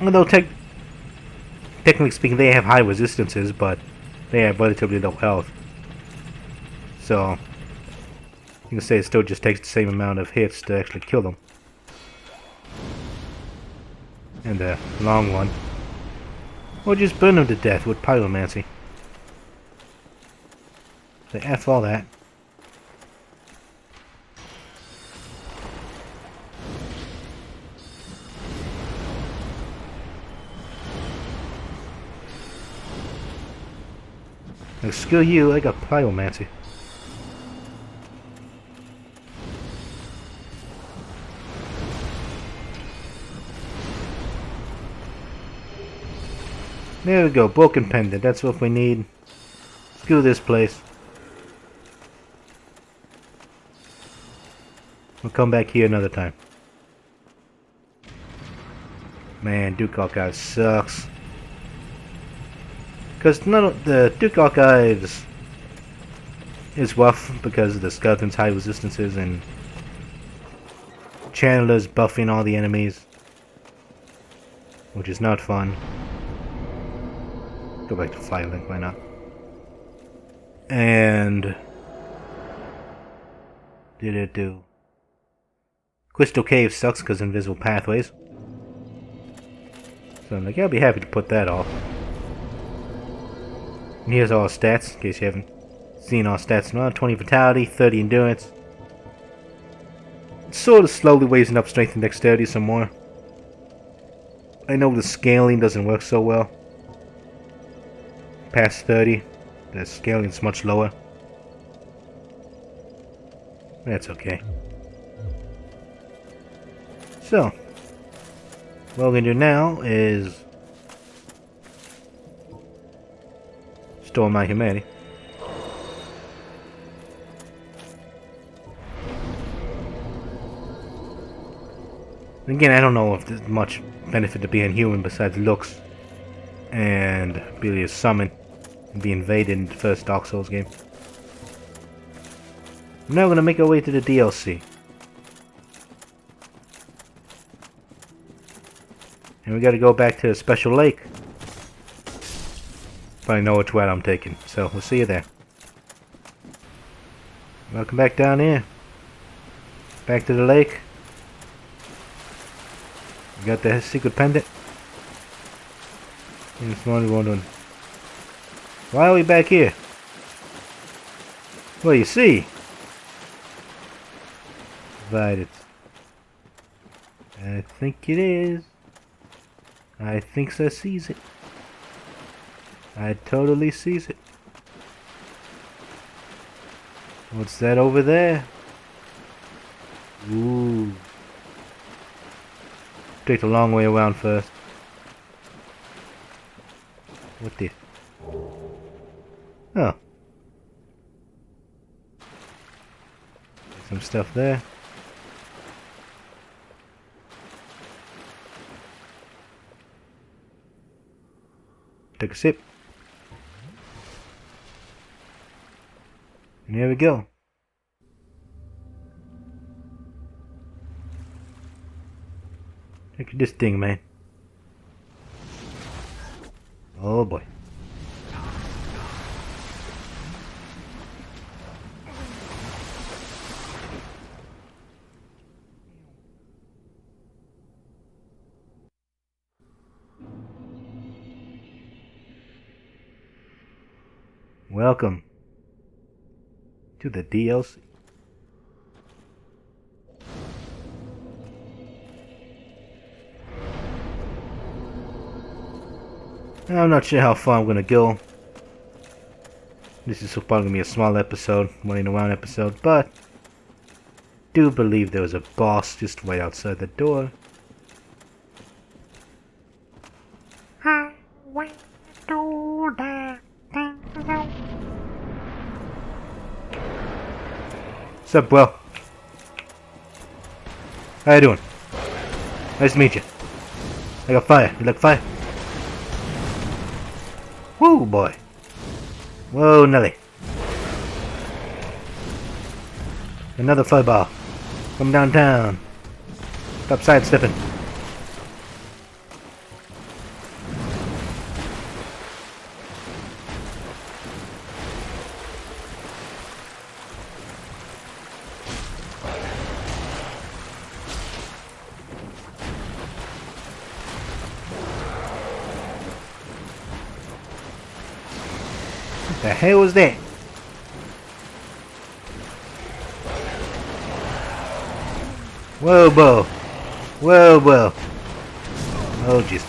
Although technically speaking, they have high resistances, but they have relatively low health. So you can say it still just takes the same amount of hits to actually kill them. In the long run. Or just burn them to death with pyromancy. So F all that. Now, screw you, I got pyromancy. There we go, broken pendant, that's what we need. Screw this place. We'll come back here another time. Man, Duke Archives sucks. Because none of the Duke Archives is rough because of the skeleton's high resistances and Chandler's buffing all the enemies, which is not fun. Go back to Firelink, why not? And did it do? Crystal Cave sucks because invisible pathways. So I'm like, yeah, I'll be happy to put that off. And here's all our stats, in case you haven't seen our stats now. 20 vitality, 30 endurance. It's sort of slowly raising up strength and dexterity some more. I know the scaling doesn't work so well. Past 30, the scaling is much lower. That's okay. So, what we're going to do now is store my humanity. Again, I don't know if there's much benefit to being human besides looks and ability to summon and be invaded in the first Dark Souls game. Now we're going to make our way to the DLC. And we got to go back to the special lake. But I know which route I'm taking, so we'll see you there. Welcome back down here. Back to the lake. We got the secret pendant. And it's only wondering, why are we back here? Well, you see. Divided. I think it is. I think I sees it. I totally sees it. What's that over there? Ooh. Take the long way around first. What the? Oh. Some stuff there. Take a sip. And here we go. Look at this thing, man. Oh boy. Welcome to the DLC. I'm not sure how far I'm gonna go. This is probably gonna be a small episode, running around episode, but do believe there was a boss just right outside the door. I went to the What's up, bro? How you doing? Nice to meet you. I got fire. You like fire? Woo, boy. Whoa, Nelly. Another fireball from downtown. Stop sidestepping. What the hell was that? Whoa, Bo. Whoa, Bo. Oh, jeez.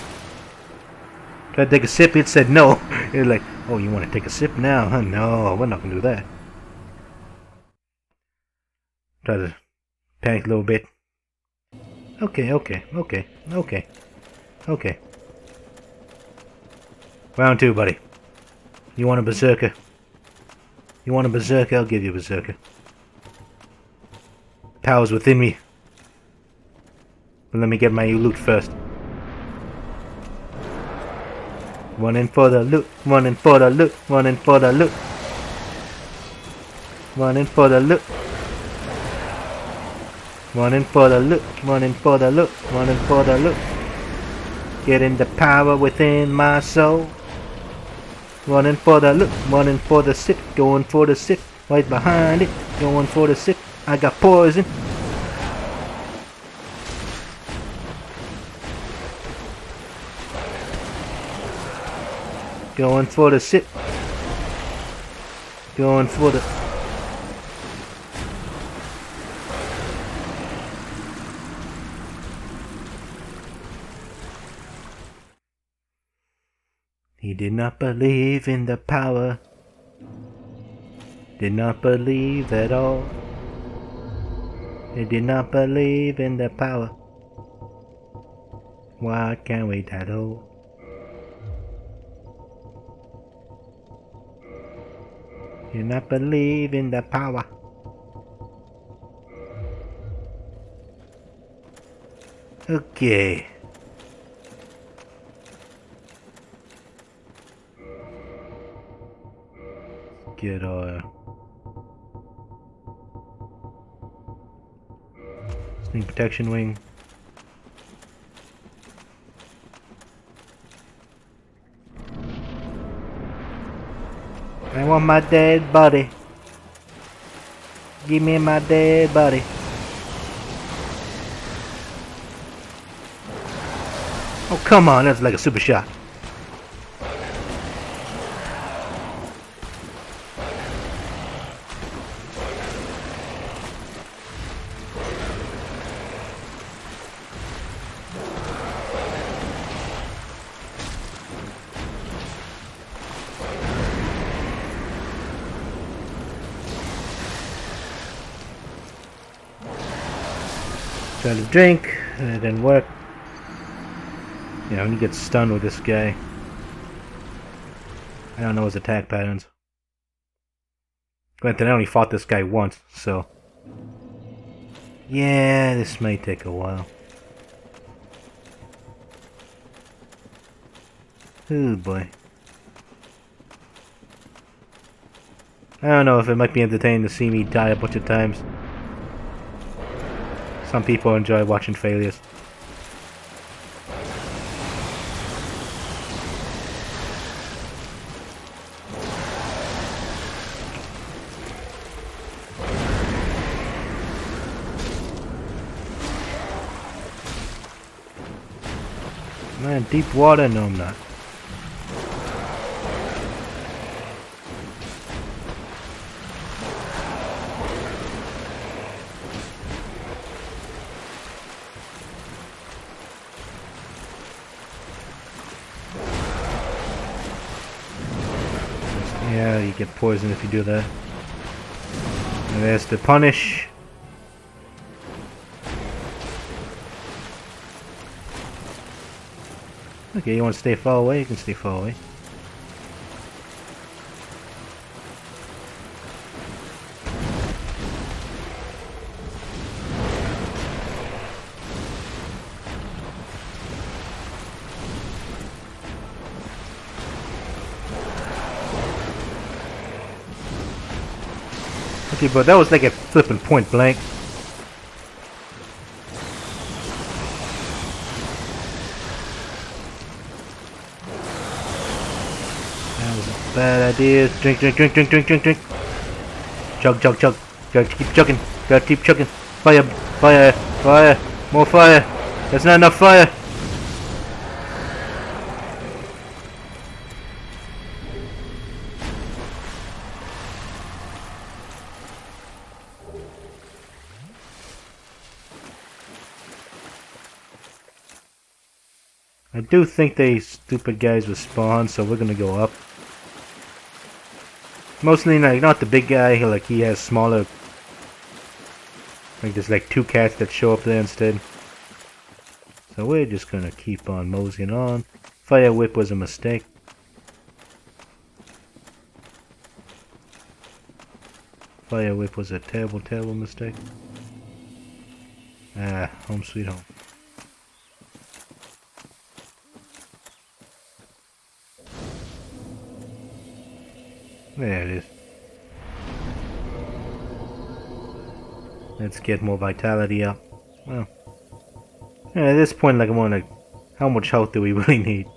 Tried to take a sip, it said no. It's like, oh, you want to take a sip now? Huh? No, we're not going to do that. Try to panic a little bit. Okay. Round two, buddy. You want a berserker? You want a berserker? I'll give you a berserker. Power's within me. But let me get my loot first. Running for the loot, running for the loot, running for the loot. Running for the loot. Running for the loot, running for the loot, running for the loot. Getting the power within my soul. Running for the loot, running for the sip, going for the sip, right behind it, going for the sip. I got poison. Going for the sip. Going for the... He did not believe in the power. Did not believe at all. He did not believe in the power. Why can't we tattle? Did not believe in the power. Okay. Get our sting protection wing. I want my dead body. Give me my dead body. Oh, come on, that's like a super shot. Tried to drink, and it didn't work. You know, when you get stunned with this guy, I don't know his attack patterns. Granted, I only fought this guy once, so... yeah, this may take a while. Oh boy. I don't know if it might be entertaining to see me die a bunch of times. Some people enjoy watching failures. Man, deep water? No, I'm not. Yeah, you get poisoned if you do that. And there's the punish. Okay, you want to stay far away? You can stay far away. Okay, but that was like a flipping point blank. That was a bad idea. Drink, drink, drink, drink, drink, drink, drink. Chug, chug, chug. Gotta keep chugging. Gotta keep chugging. Fire, fire, fire. More fire. There's not enough fire. I do think they stupid guys will spawn, so we're gonna go up. Mostly like not the big guy, like he has smaller, like there's like 2 cats that show up there instead. So we're just gonna keep on moseying on. Fire whip was a mistake. Fire whip was a terrible, terrible mistake. Ah, home sweet home. There it is. Let's get more vitality up. Well, yeah, at this point, like, I'm on like, how much health do we really need?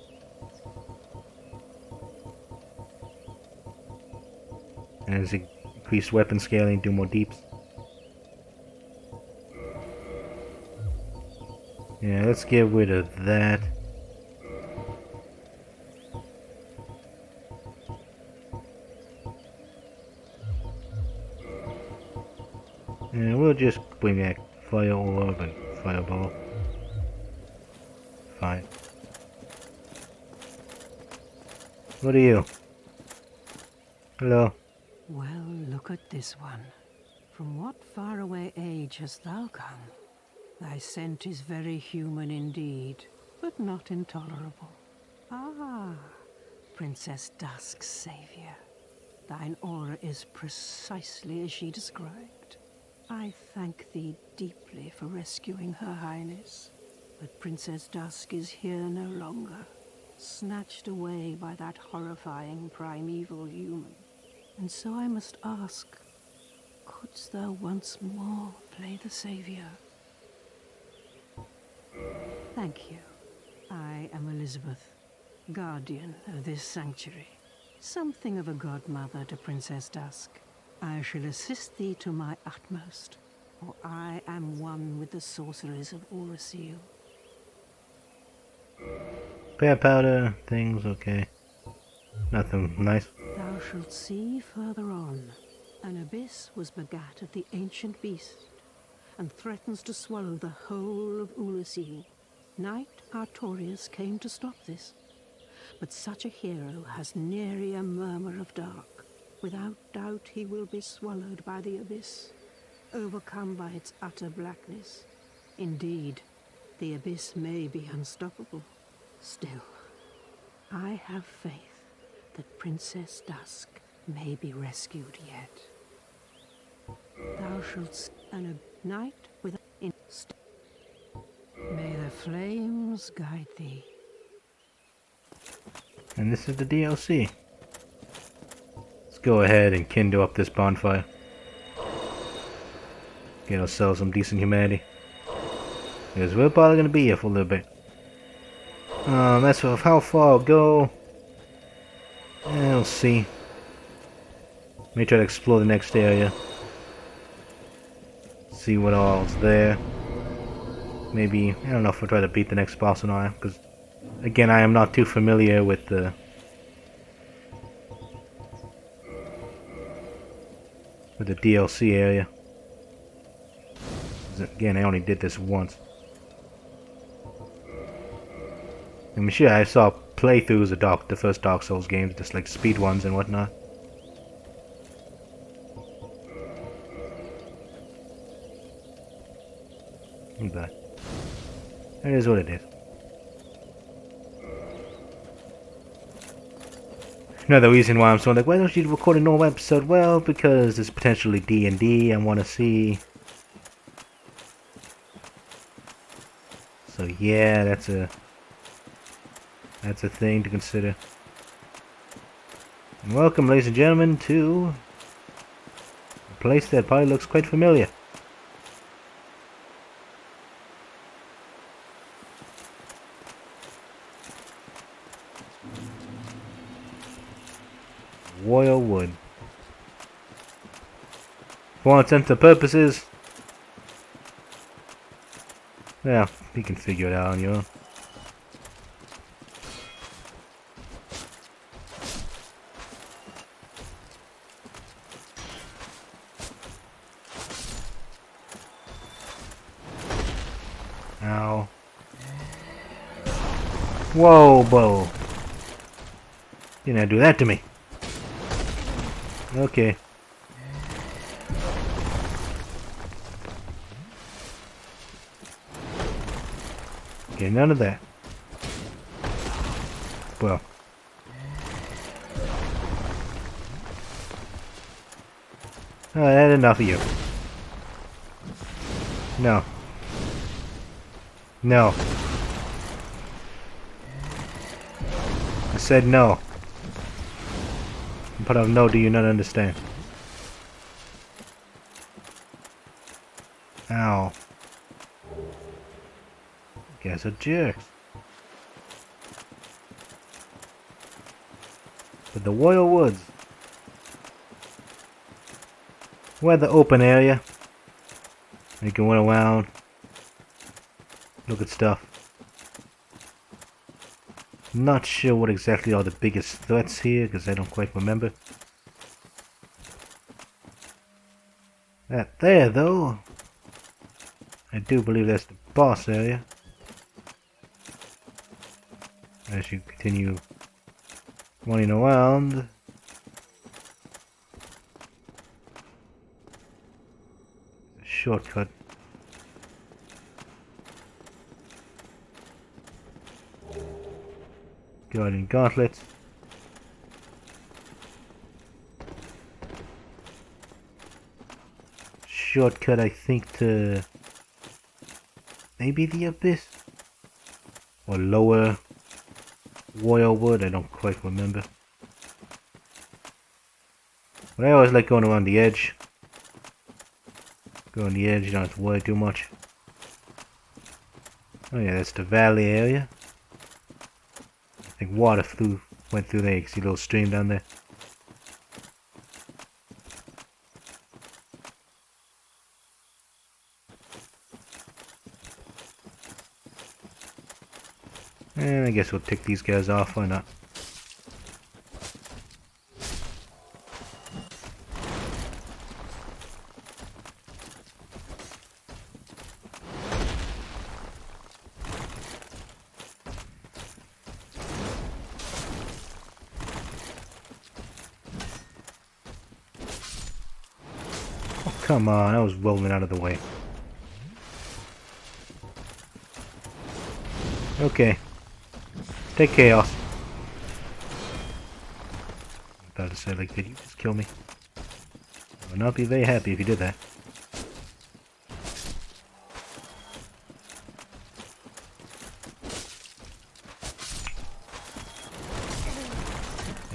And as increase weapon scaling, do more deeps. Yeah, let's get rid of that. And we'll just bring back fire orb and fireball. Fine. What are you? Hello. Well, look at this one. From what faraway age hast thou come? Thy scent is very human indeed, but not intolerable. Ah, Princess Dusk's savior. Thine aura is precisely as she described. I thank thee deeply for rescuing Her Highness, but Princess Dusk is here no longer, snatched away by that horrifying primeval human. And so I must ask, couldst thou once more play the savior? Thank you. I am Elizabeth, guardian of this sanctuary, something of a godmother to Princess Dusk. I shall assist thee to my utmost, for I am one with the sorceries of Overhaul. Bear powder, things, okay. Nothing nice. Thou shalt see further on. An abyss was begat of the ancient beast, and threatens to swallow the whole of Overhaul. Knight Artorias came to stop this, but such a hero has nary a murmur of dark. Without doubt he will be swallowed by the abyss, overcome by its utter blackness. Indeed, the abyss may be unstoppable. Still, I have faith that Princess Dusk may be rescued yet. Thou shalt a night with may the flames guide thee. And this is the DLC. It's go ahead and kindle up this bonfire. Get ourselves some decent humanity. Because we're probably gonna be here for a little bit. As for how far I'll go, we'll see. May try to explore the next area. See what all's there. Maybe, I don't know if we'll try to beat the next boss or not, because again, I am not too familiar with the DLC area. Again, I only did this once. I'm sure I saw playthroughs of the first Dark Souls games, just like speed ones and whatnot. But it is what it is. Another reason why I'm so like, why don't you record a normal episode? Well, because it's potentially D&D. I want to see. So yeah, that's a thing to consider. And welcome, ladies and gentlemen, to a place that probably looks quite familiar. Royal Wood. For all intents and purposes, well, you can figure it out on your own. Ow. Whoa, Bo. You didn't do that to me. Okay. Okay, none of that. Well. I had enough of you. No. No. I said no. But of no, do you not understand? Ow. You guys are jerks. But the Royal Woods. We're the open area. You can run around. Look at stuff. Not sure what exactly are the biggest threats here, because I don't quite remember. That there, though, I do believe that's the boss area. As you continue running around. A shortcut. Guardian gauntlets. Shortcut, I think, to maybe the abyss or lower Royal Wood. I don't quite remember. But I always like going around the edge. Go on the edge, you don't have to worry too much. Oh yeah, that's the valley area. I think water went through there. You can see a little stream down there. And I guess we'll tick these guys off, why not? Come on, I was rolling out of the way. Okay. Take chaos. I'm about to say, like, did you just kill me? I would not be very happy if you did that.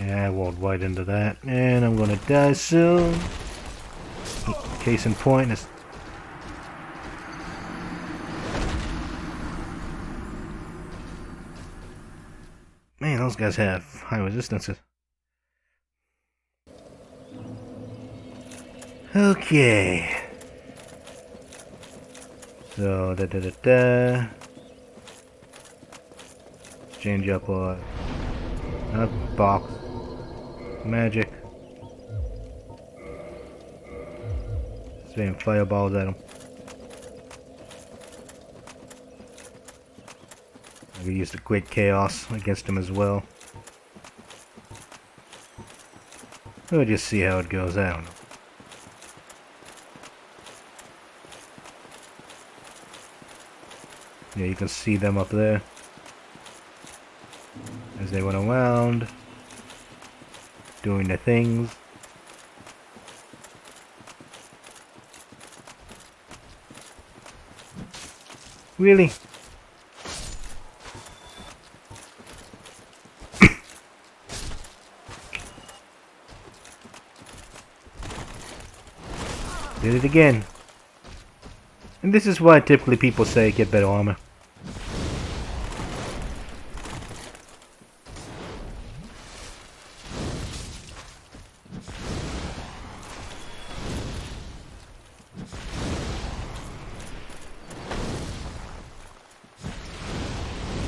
Yeah, I walked right into that. And I'm gonna die soon. Case in point is... Man, those guys have high resistances. Okay. So, da. Change up our... box. Magic. Spraying fireballs at him. We use the Great Chaos against him as well. We'll just see how it goes. I don't know. Yeah, you can see them up there as they went around doing their things. Really? Did it again. And this is why typically people say get better armor.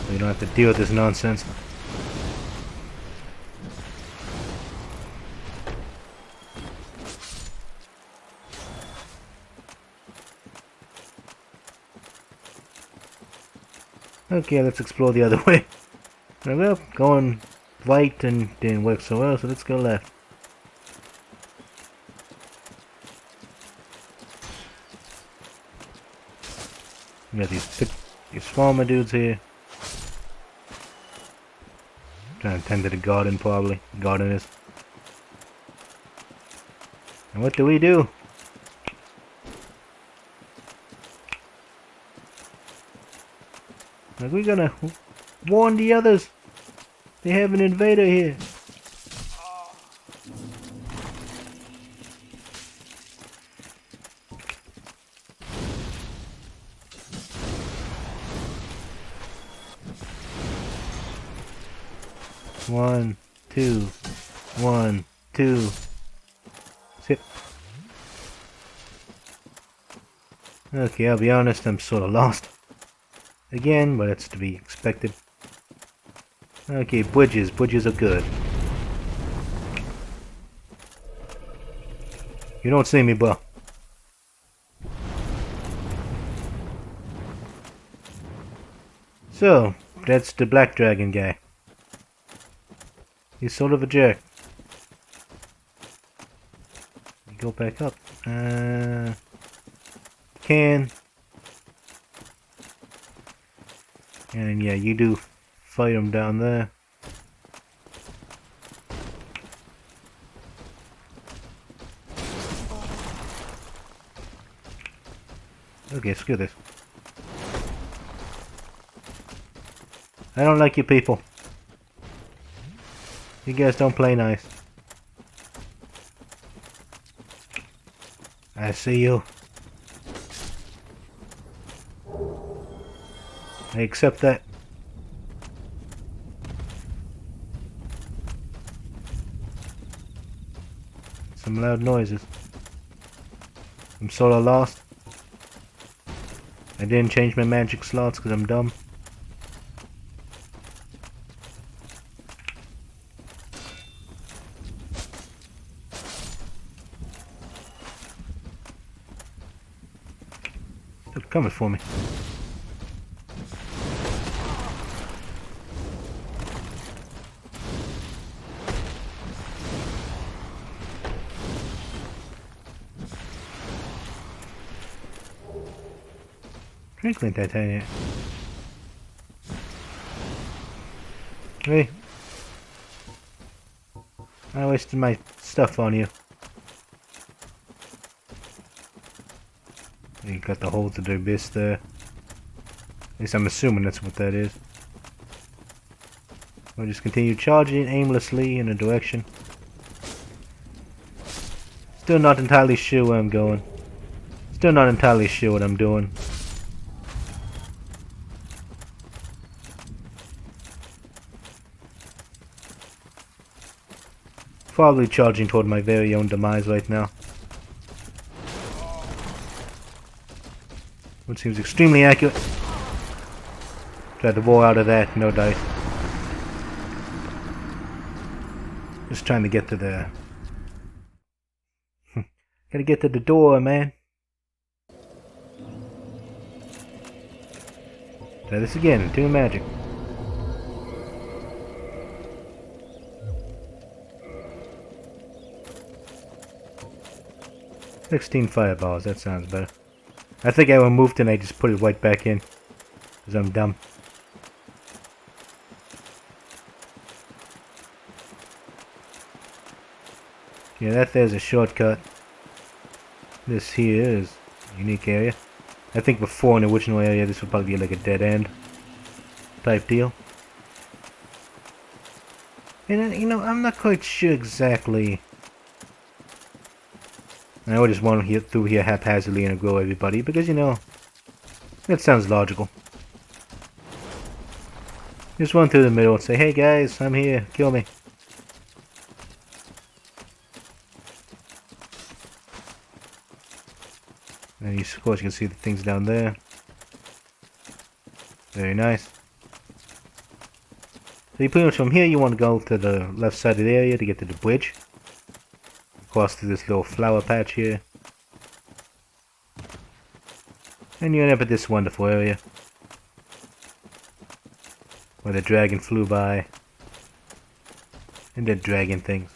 So you don't have to deal with this nonsense. Okay, let's explore the other way. Well, going right and didn't work so well, so let's go left. We got these farmer dudes here. Trying to tend to the garden, probably. Gardeners. And what do we do? Like, we're gonna warn the others. They have an invader here. One, two. Sit. Okay, I'll be honest, I'm sort of lost. Again, but it's to be expected. Okay, bridges. Bridges are good. You don't see me, bro. So, that's the black dragon guy. He's sort of a jerk. Go back up. Can. And yeah, you do fight him down there. Okay, screw this. I don't like you people. You guys don't play nice. I see you. I accept that. Some loud noises. I'm sort of lost. I didn't change my magic slots because I'm dumb. They're coming for me. Twinkling titanium. Hey. I wasted my stuff on you. You got the hole to the abyss there. At least I'm assuming that's what that is. I'll just continue charging aimlessly in a direction. Still not entirely sure where I'm going. Still not entirely sure what I'm doing. Probably charging toward my very own demise right now. Which seems extremely accurate. Tried to roll out of that, no dice. Just trying to get to the... Gotta get to the door, man. Try this again, doing magic. "16 fireballs, that sounds better. I think I removed it and I just put it right back in. Because I'm dumb. Yeah, that there's a shortcut. This here is a unique area. I think before in the original area this would probably be like a dead end type deal. And you know, I'm not quite sure exactly. I would just want to get through here haphazardly and go everybody because, you know, that sounds logical. Just run through the middle and say, "Hey guys, I'm here, kill me." And of course you can see the things down there. Very nice. So you pretty much from here you want to go to the left side of the area to get to the bridge. Cross through this little flower patch here. And you end up at this wonderful area. Where the dragon flew by. And did dragon things.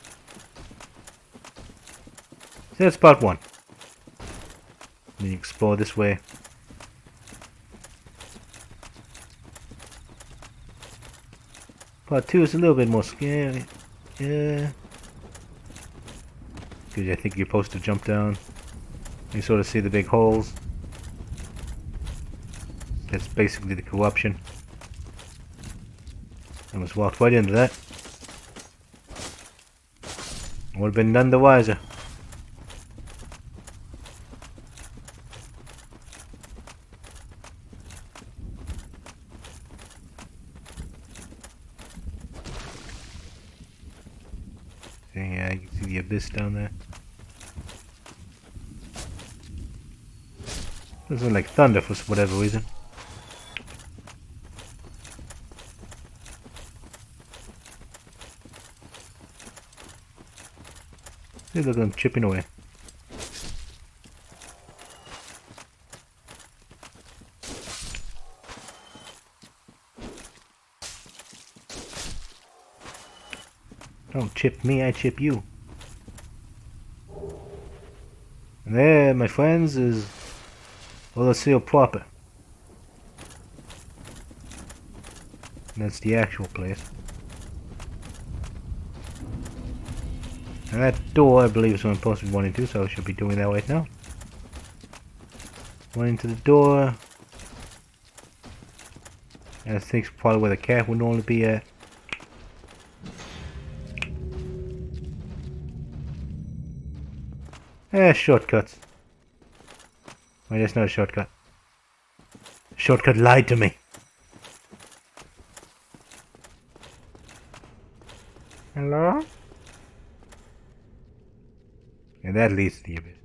So that's part 1. Then you explore this way. Part 2 is a little bit more scary. Yeah. Because I think you're supposed to jump down. You sort of see the big holes. That's basically the corruption. I almost walked right into that. I would have been none the wiser. Yeah, you can see the abyss down there. Doesn't like thunder for whatever reason. See, look at them chipping away. Don't chip me, I chip you. And there, my friends, is Overhaul proper. And that's the actual place. And that door, I believe, is what I'm supposed to be wanting to, so I should be doing that right now. Went into the door. And I think it's probably where the cat would normally be at. Shortcuts. Wait, that's not a shortcut. Shortcut lied to me. Hello? And that leads to the abyss.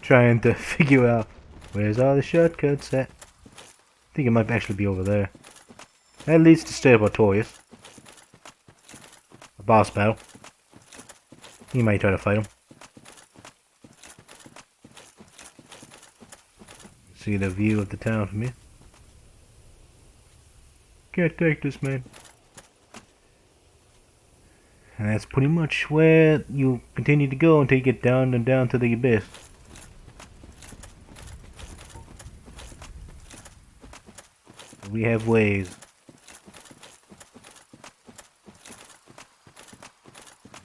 Trying to figure out where's all the shortcuts at. I think it might actually be over there. That leads to stay of Artorias. A boss battle. You might try to fight him. See the view of the town from here. Can't take this, man. And that's pretty much where you continue to go until you get down and down to the abyss. We have ways.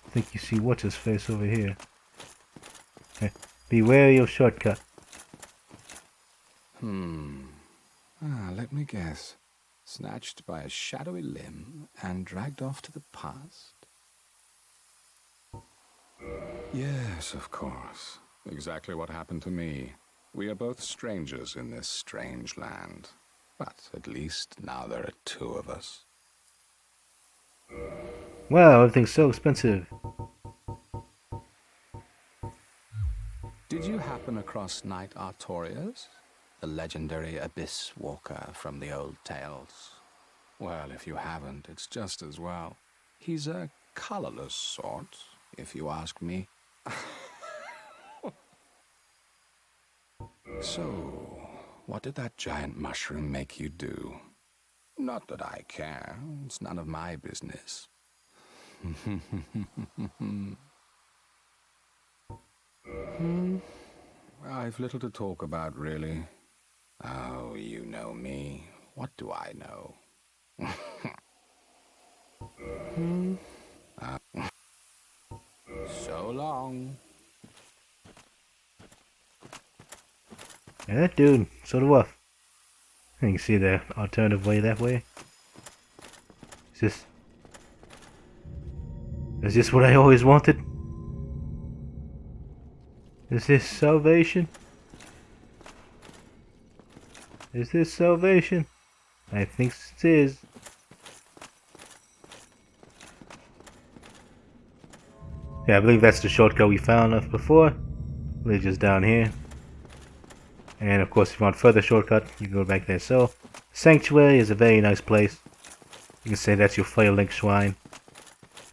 I think you see what's his face over here. Beware your shortcut. Let me guess. snatched by a shadowy limb and dragged off to the past? Yes, of course. Exactly what happened to me. We are both strangers in this strange land. But at least now there are two of us. Wow, everything's so expensive. Did you happen across Knight Artorias? The legendary abyss walker from the old tales? Well, if you haven't, it's just as well. He's a colorless sort, if you ask me. So, what did that giant mushroom make you do? Not that I care. It's none of my business. I've little to talk about, really. Oh, you know me. What do I know? So long. Yeah, that dude, sort of rough. You can see the alternative way that way. Is this what I always wanted? Is this salvation? Is this salvation? I think it is. Yeah, I believe that's the shortcut we found of before. We're just down here. And of course, if you want further shortcut, you can go back there. So, Sanctuary is a very nice place. You can say that's your Firelink Shrine.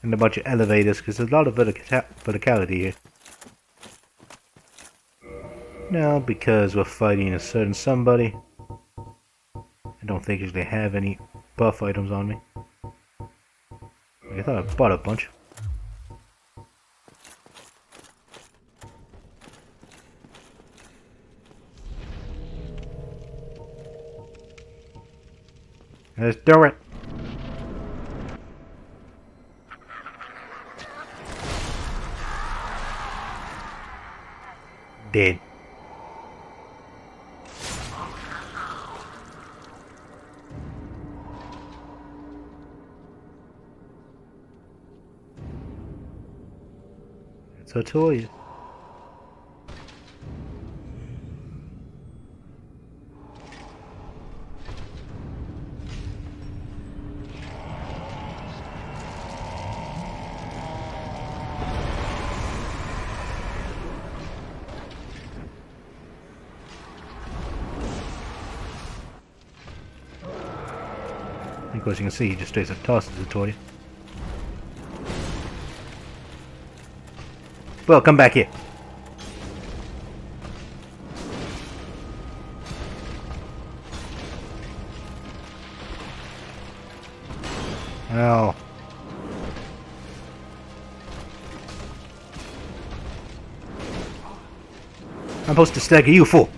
And a bunch of elevators, because there's a lot of verticality here. Now, because we're fighting a certain somebody, I don't think they have any buff items on me. I thought I bought a bunch. Let's do it! Dead. It's Artorias. Of course, you can see he just straight up tosses it toward you. Well, come back here. Oh. I'm supposed to stagger you, fool.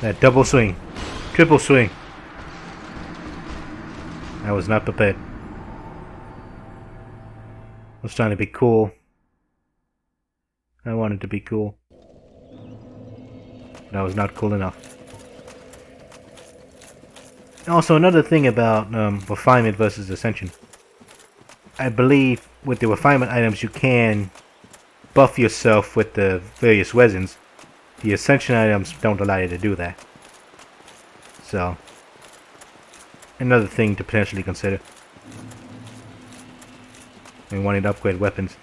That double swing. Triple swing. I was not prepared. I was trying to be cool. I wanted to be cool. But I was not cool enough. Also, another thing about refinement versus ascension. I believe with the refinement items you can buff yourself with the various resins. The ascension items don't allow you to do that. So, another thing to potentially consider when wanting to upgrade weapons.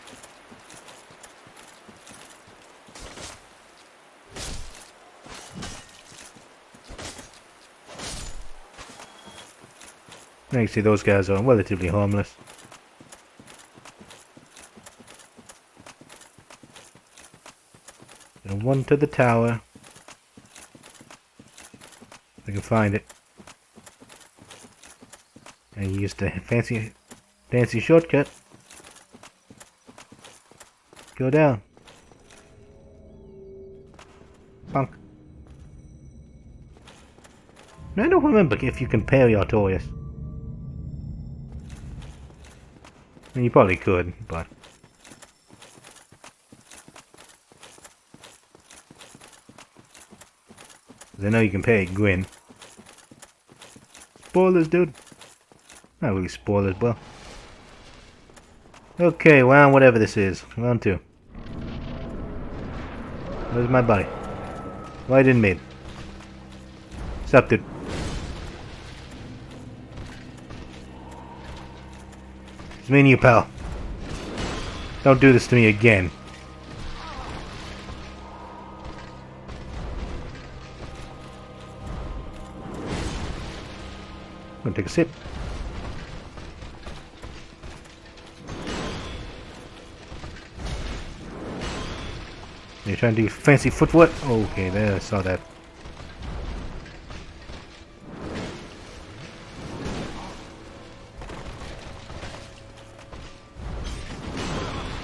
Now you see those guys are relatively harmless. And one to the tower. If I can find it. And use the fancy shortcut. Go down. Punk. I don't remember if you can parry Artorias. I mean, you probably could, but... I know you can parry Gwyn. Spoilers, dude. Not really spoilers, but... Okay, round whatever this is. Round 2. Where's my body? Why didn't made? Stop, dude. It's me and you, pal. Don't do this to me again. I'm gonna take a sip. You're trying to do fancy footwork? Okay, there, I saw that.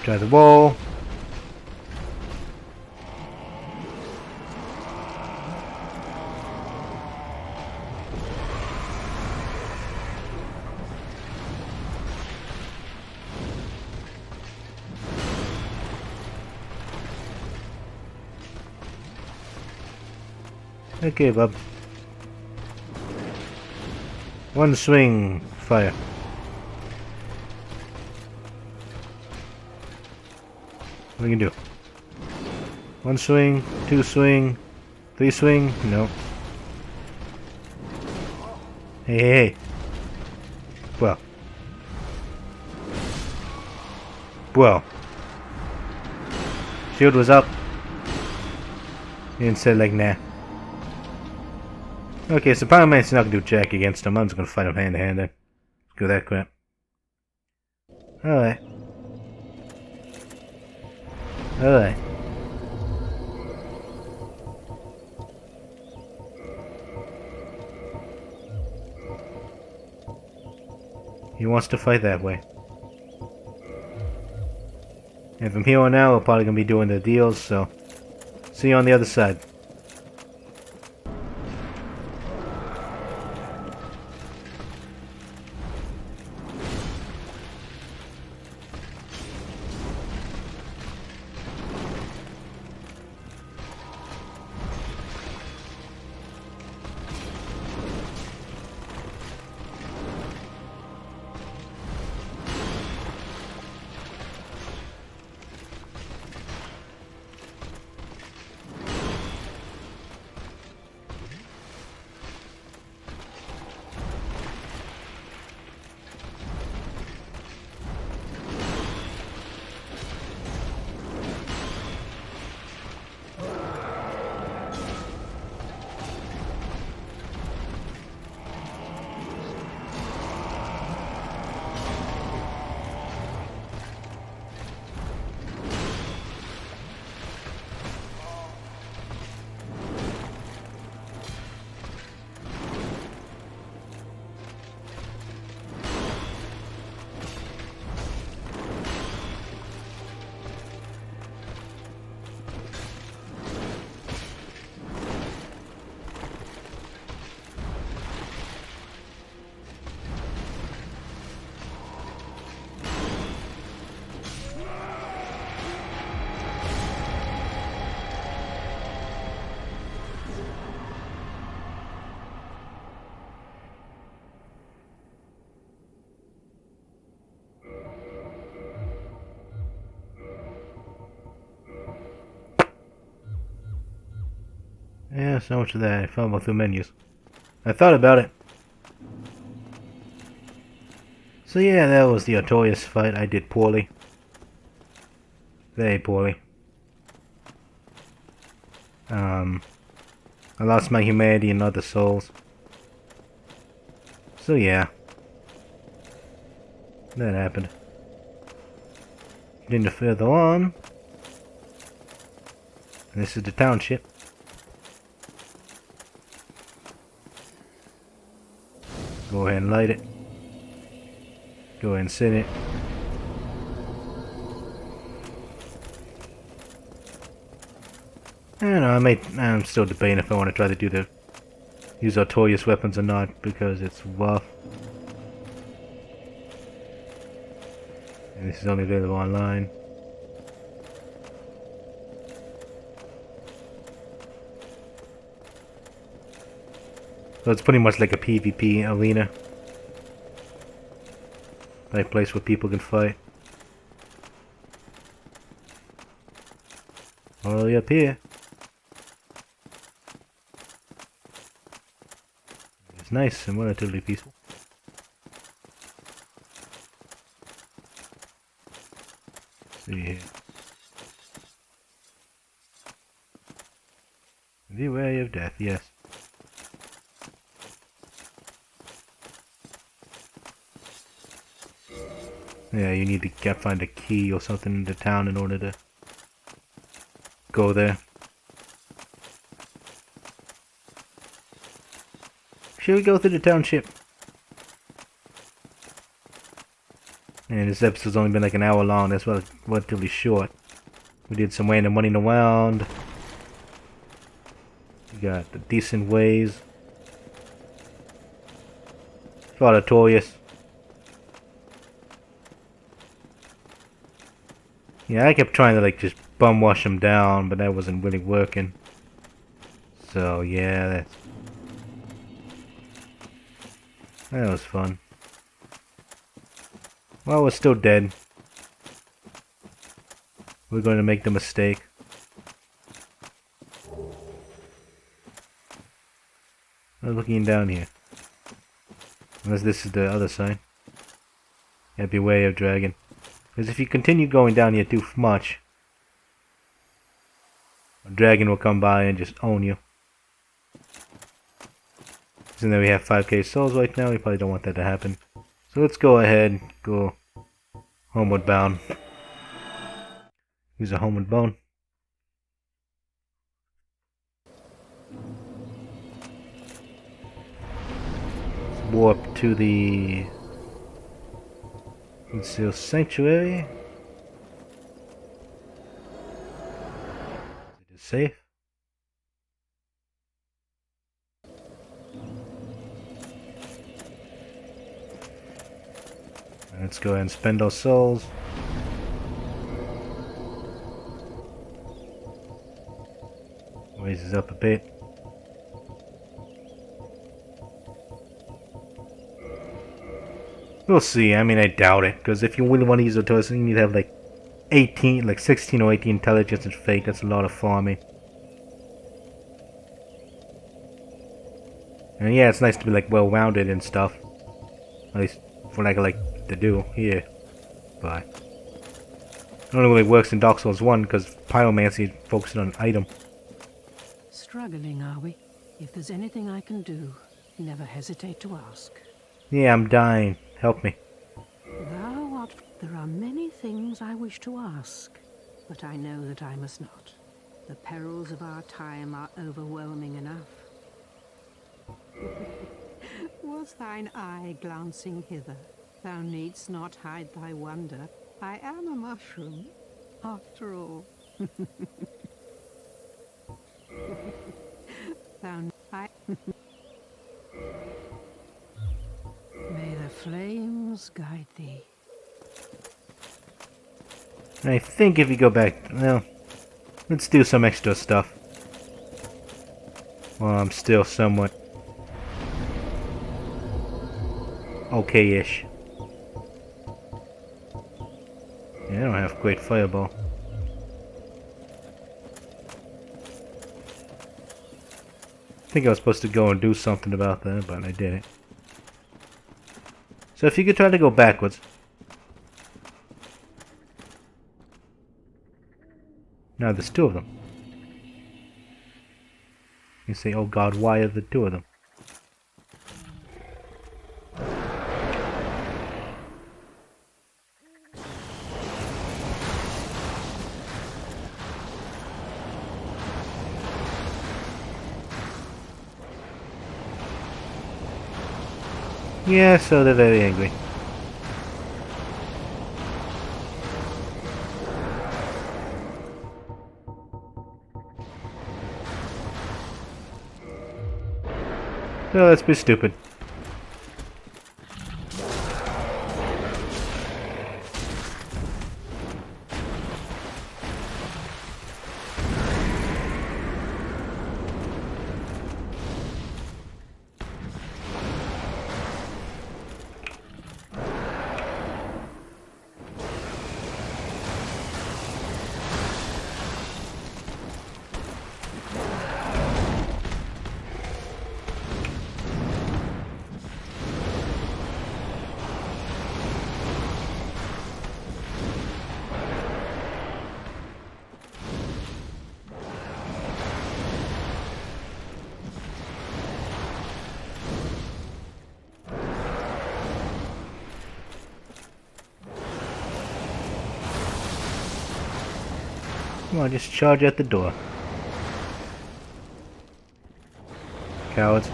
Try the wall. Okay, bub. One swing, fire. What are you gonna do? One swing, 2 swing, 3 swing? No. Hey, hey, hey. Well. Well. Shield was up. You didn't say like nah. Okay, so Power Man's not gonna do jack against him. I'm just gonna fight him hand to hand then. Go that crap. Alright. Alright. He wants to fight that way. And from here on out, we're probably gonna be doing the deals, so see you on the other side. Yeah, so much of that. I fumbled through menus. I thought about it. So yeah, that was the Artorias fight. I did poorly. Very poorly. I lost my humanity and other souls. So yeah. That happened. Then further on. This is the township. Go ahead and light it. Go ahead and sit it. I don't know, I'm still debating if I want to try to do the use Artorias weapons or not because it's rough. And this is only available online. So it's pretty much like a PvP arena. Like a place where people can fight. All the way up here. It's nice and relatively peaceful. Let's see here. The way of death, yes. Yeah, you need to find a key or something in the town in order to go there. Should we go through the township? And this episode's only been like an hour long, that's relatively short. We did some random running around. We got the decent ways. Fought Artorias. Yeah, I kept trying to like just bum wash him down, but that wasn't really working. So yeah, that was fun. Well, we're still dead. We're going to make the mistake. I'm looking down here. Unless this is the other side. Yeah, beware of dragon. Because if you continue going down here too much, a dragon will come by and just own you. So then we have 5k souls right now, we probably don't want that to happen. So let's go ahead, go homeward bound. Use a homeward bone. Let's warp to the Conceal Sanctuary. Is it safe? Let's go ahead and spend our souls. Raises up a bit. We'll see. I mean, I doubt it. Because if you really want to use Artorias, you need to have like 16 or 18 intelligence and fate. That's a lot of farming. And yeah, it's nice to be like well-rounded and stuff. At least for what I like to do here. But it only really works in Dark Souls 1 because Pyromancy focuses on an item. Struggling, are we? If there's anything I can do, never hesitate to ask. Yeah, I'm dying. Help me. Thou art... There are many things I wish to ask, but I know that I must not. The perils of our time are overwhelming enough. Was thine eye glancing hither? Thou needst not hide thy wonder. I am a mushroom, after all. May the flames guide thee. I think if you go back, well, let's do some extra stuff. Well, I'm still somewhat okay-ish. Yeah, I don't have great fireball. I think I was supposed to go and do something about that, but I didn't. So if you could try to go backwards. Now there's two of them. You say, oh god, why are the two of them? Yeah, so they're very angry. No, that's a bit stupid. Come on, just charge at the door. Cowards.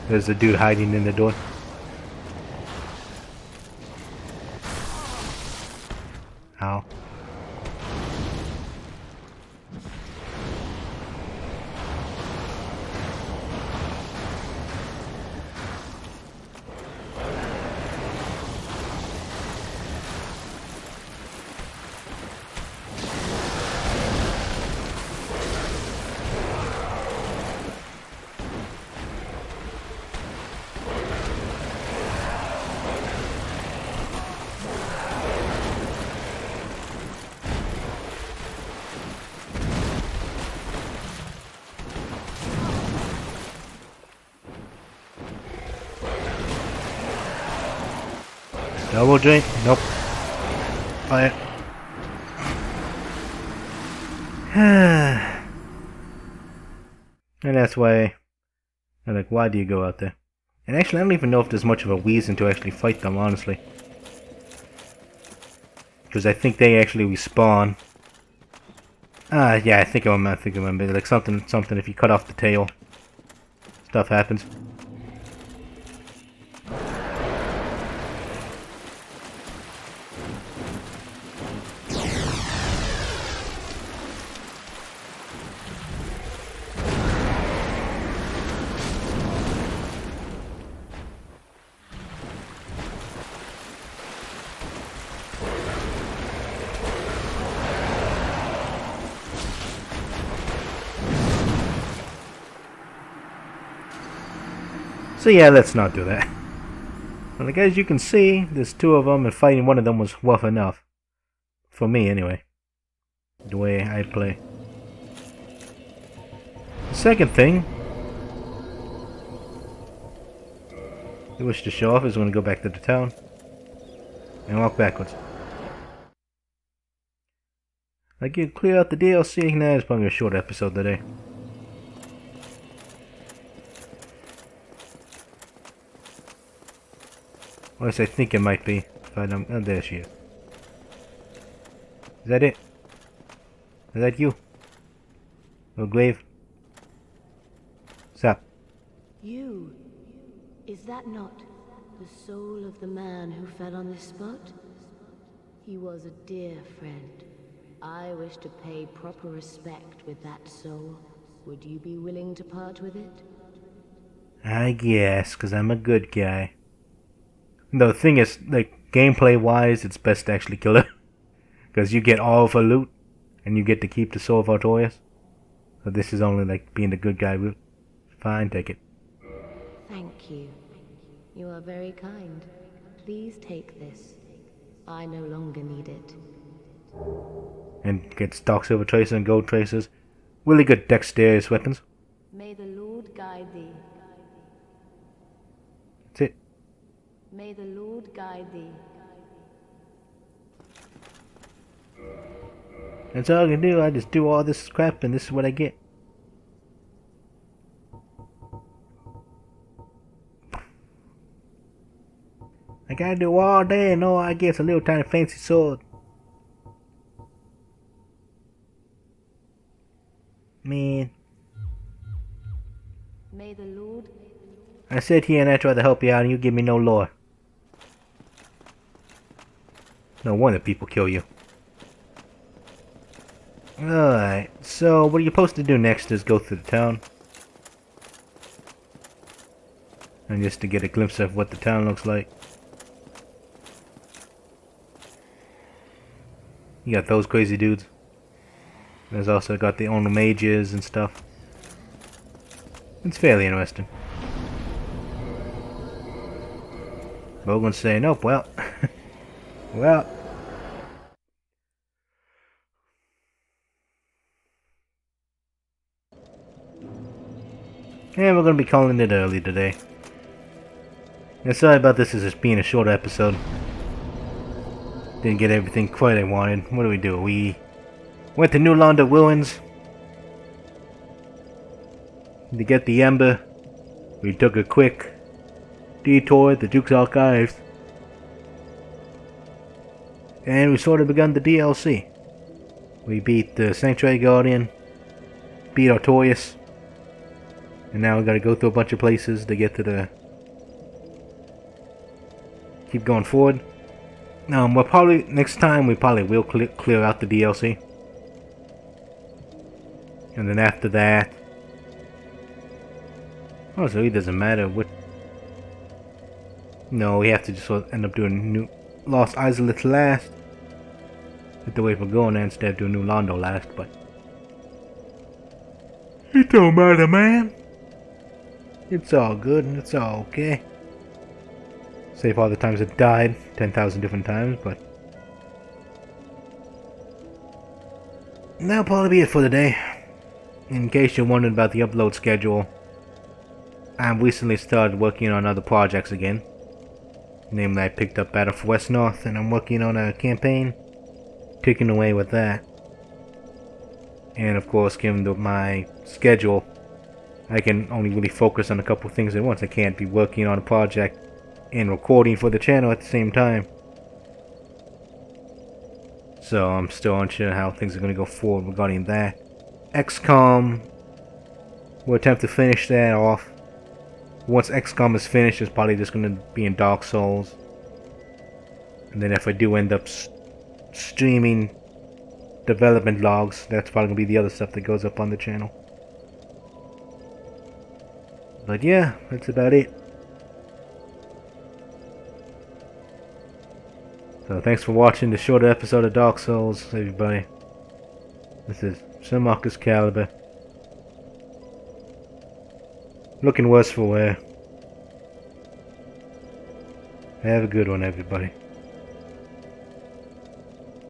There's a dude hiding in the door. Ow. Double drink? Nope. Fire. And that's why I'm like, why do you go out there? And actually, I don't even know if there's much of a reason to actually fight them, honestly. Because I think they actually respawn. Yeah, I think I remember. Like something, if you cut off the tail, stuff happens. So yeah, let's not do that. Well, like, as you can see, there's two of them, and fighting one of them was rough enough. For me, anyway. The way I play. The second thing I wish to show off is when we go back to the town and walk backwards. Like, you clear out the DLC. Nah, it's probably a short episode today. Or at least I think it might be. If I don't. Oh, there she is. Is that it? Is that you? Oh, grave? Stop. You? Is that not the soul of the man who fell on this spot? He was a dear friend. I wish to pay proper respect with that soul. Would you be willing to part with it? I guess, because I'm a good guy. The thing is, like, gameplay-wise, it's best to actually kill it. Because you get all of her loot, and you get to keep the soul of Artorias. So this is only, like, being the good guy route. Fine, take it. Thank you. You are very kind. Please take this. I no longer need it. And gets dark silver tracers and gold tracers. Really good dexterous weapons. May the Lord guide thee. That's it. May the Lord guide thee. That's all I can do. I just do all this crap and this is what I get. I gotta do all day and all I get is a little tiny fancy sword. Man. May the Lord... I sit here and I try to help you out and you give me no lore. No wonder people kill you. Alright, so what you're supposed to do next is go through the town. and just to get a glimpse of what the town looks like. You got those crazy dudes. There's also got the owner mages and stuff. It's fairly interesting. Bogan's saying, "Oh, well, well." And we're gonna be calling it early today. And sorry about this as being a short episode. Didn't get everything quite I wanted. What do? We went to New Londo Ruins to get the Ember. We took a quick detour at the Duke's Archives. And we sort of begun the DLC. We beat the Sanctuary Guardian, beat Artorias, and now we gotta go through a bunch of places to get to the... keep going forward. We'll probably, next time we probably will clear out the DLC. And then after that... oh, so it doesn't matter what... no, we have to just end up doing New Lost Isolate last. That's the way we're going there instead of doing New Londo last, but... it don't matter, man. It's all good and it's all okay. Save all the times it died 10,000 different times, but... that'll probably be it for today. In case you're wondering about the upload schedule, I've recently started working on other projects again. Namely, I picked up Battle for West North, and I'm working on a campaign, ticking away with that. And of course, given my schedule, I can only really focus on a couple things at once. I can't be working on a project and recording for the channel at the same time. So I'm still unsure how things are going to go forward regarding that. XCOM, we'll attempt to finish that off. Once XCOM is finished, it's probably just going to be in Dark Souls. And then if I do end up streaming development logs, that's probably going to be the other stuff that goes up on the channel. But yeah, that's about it. So thanks for watching the shorter episode of Dark Souls, everybody. This is SirMarcusCalibur. Looking worse for wear. Have a good one, everybody.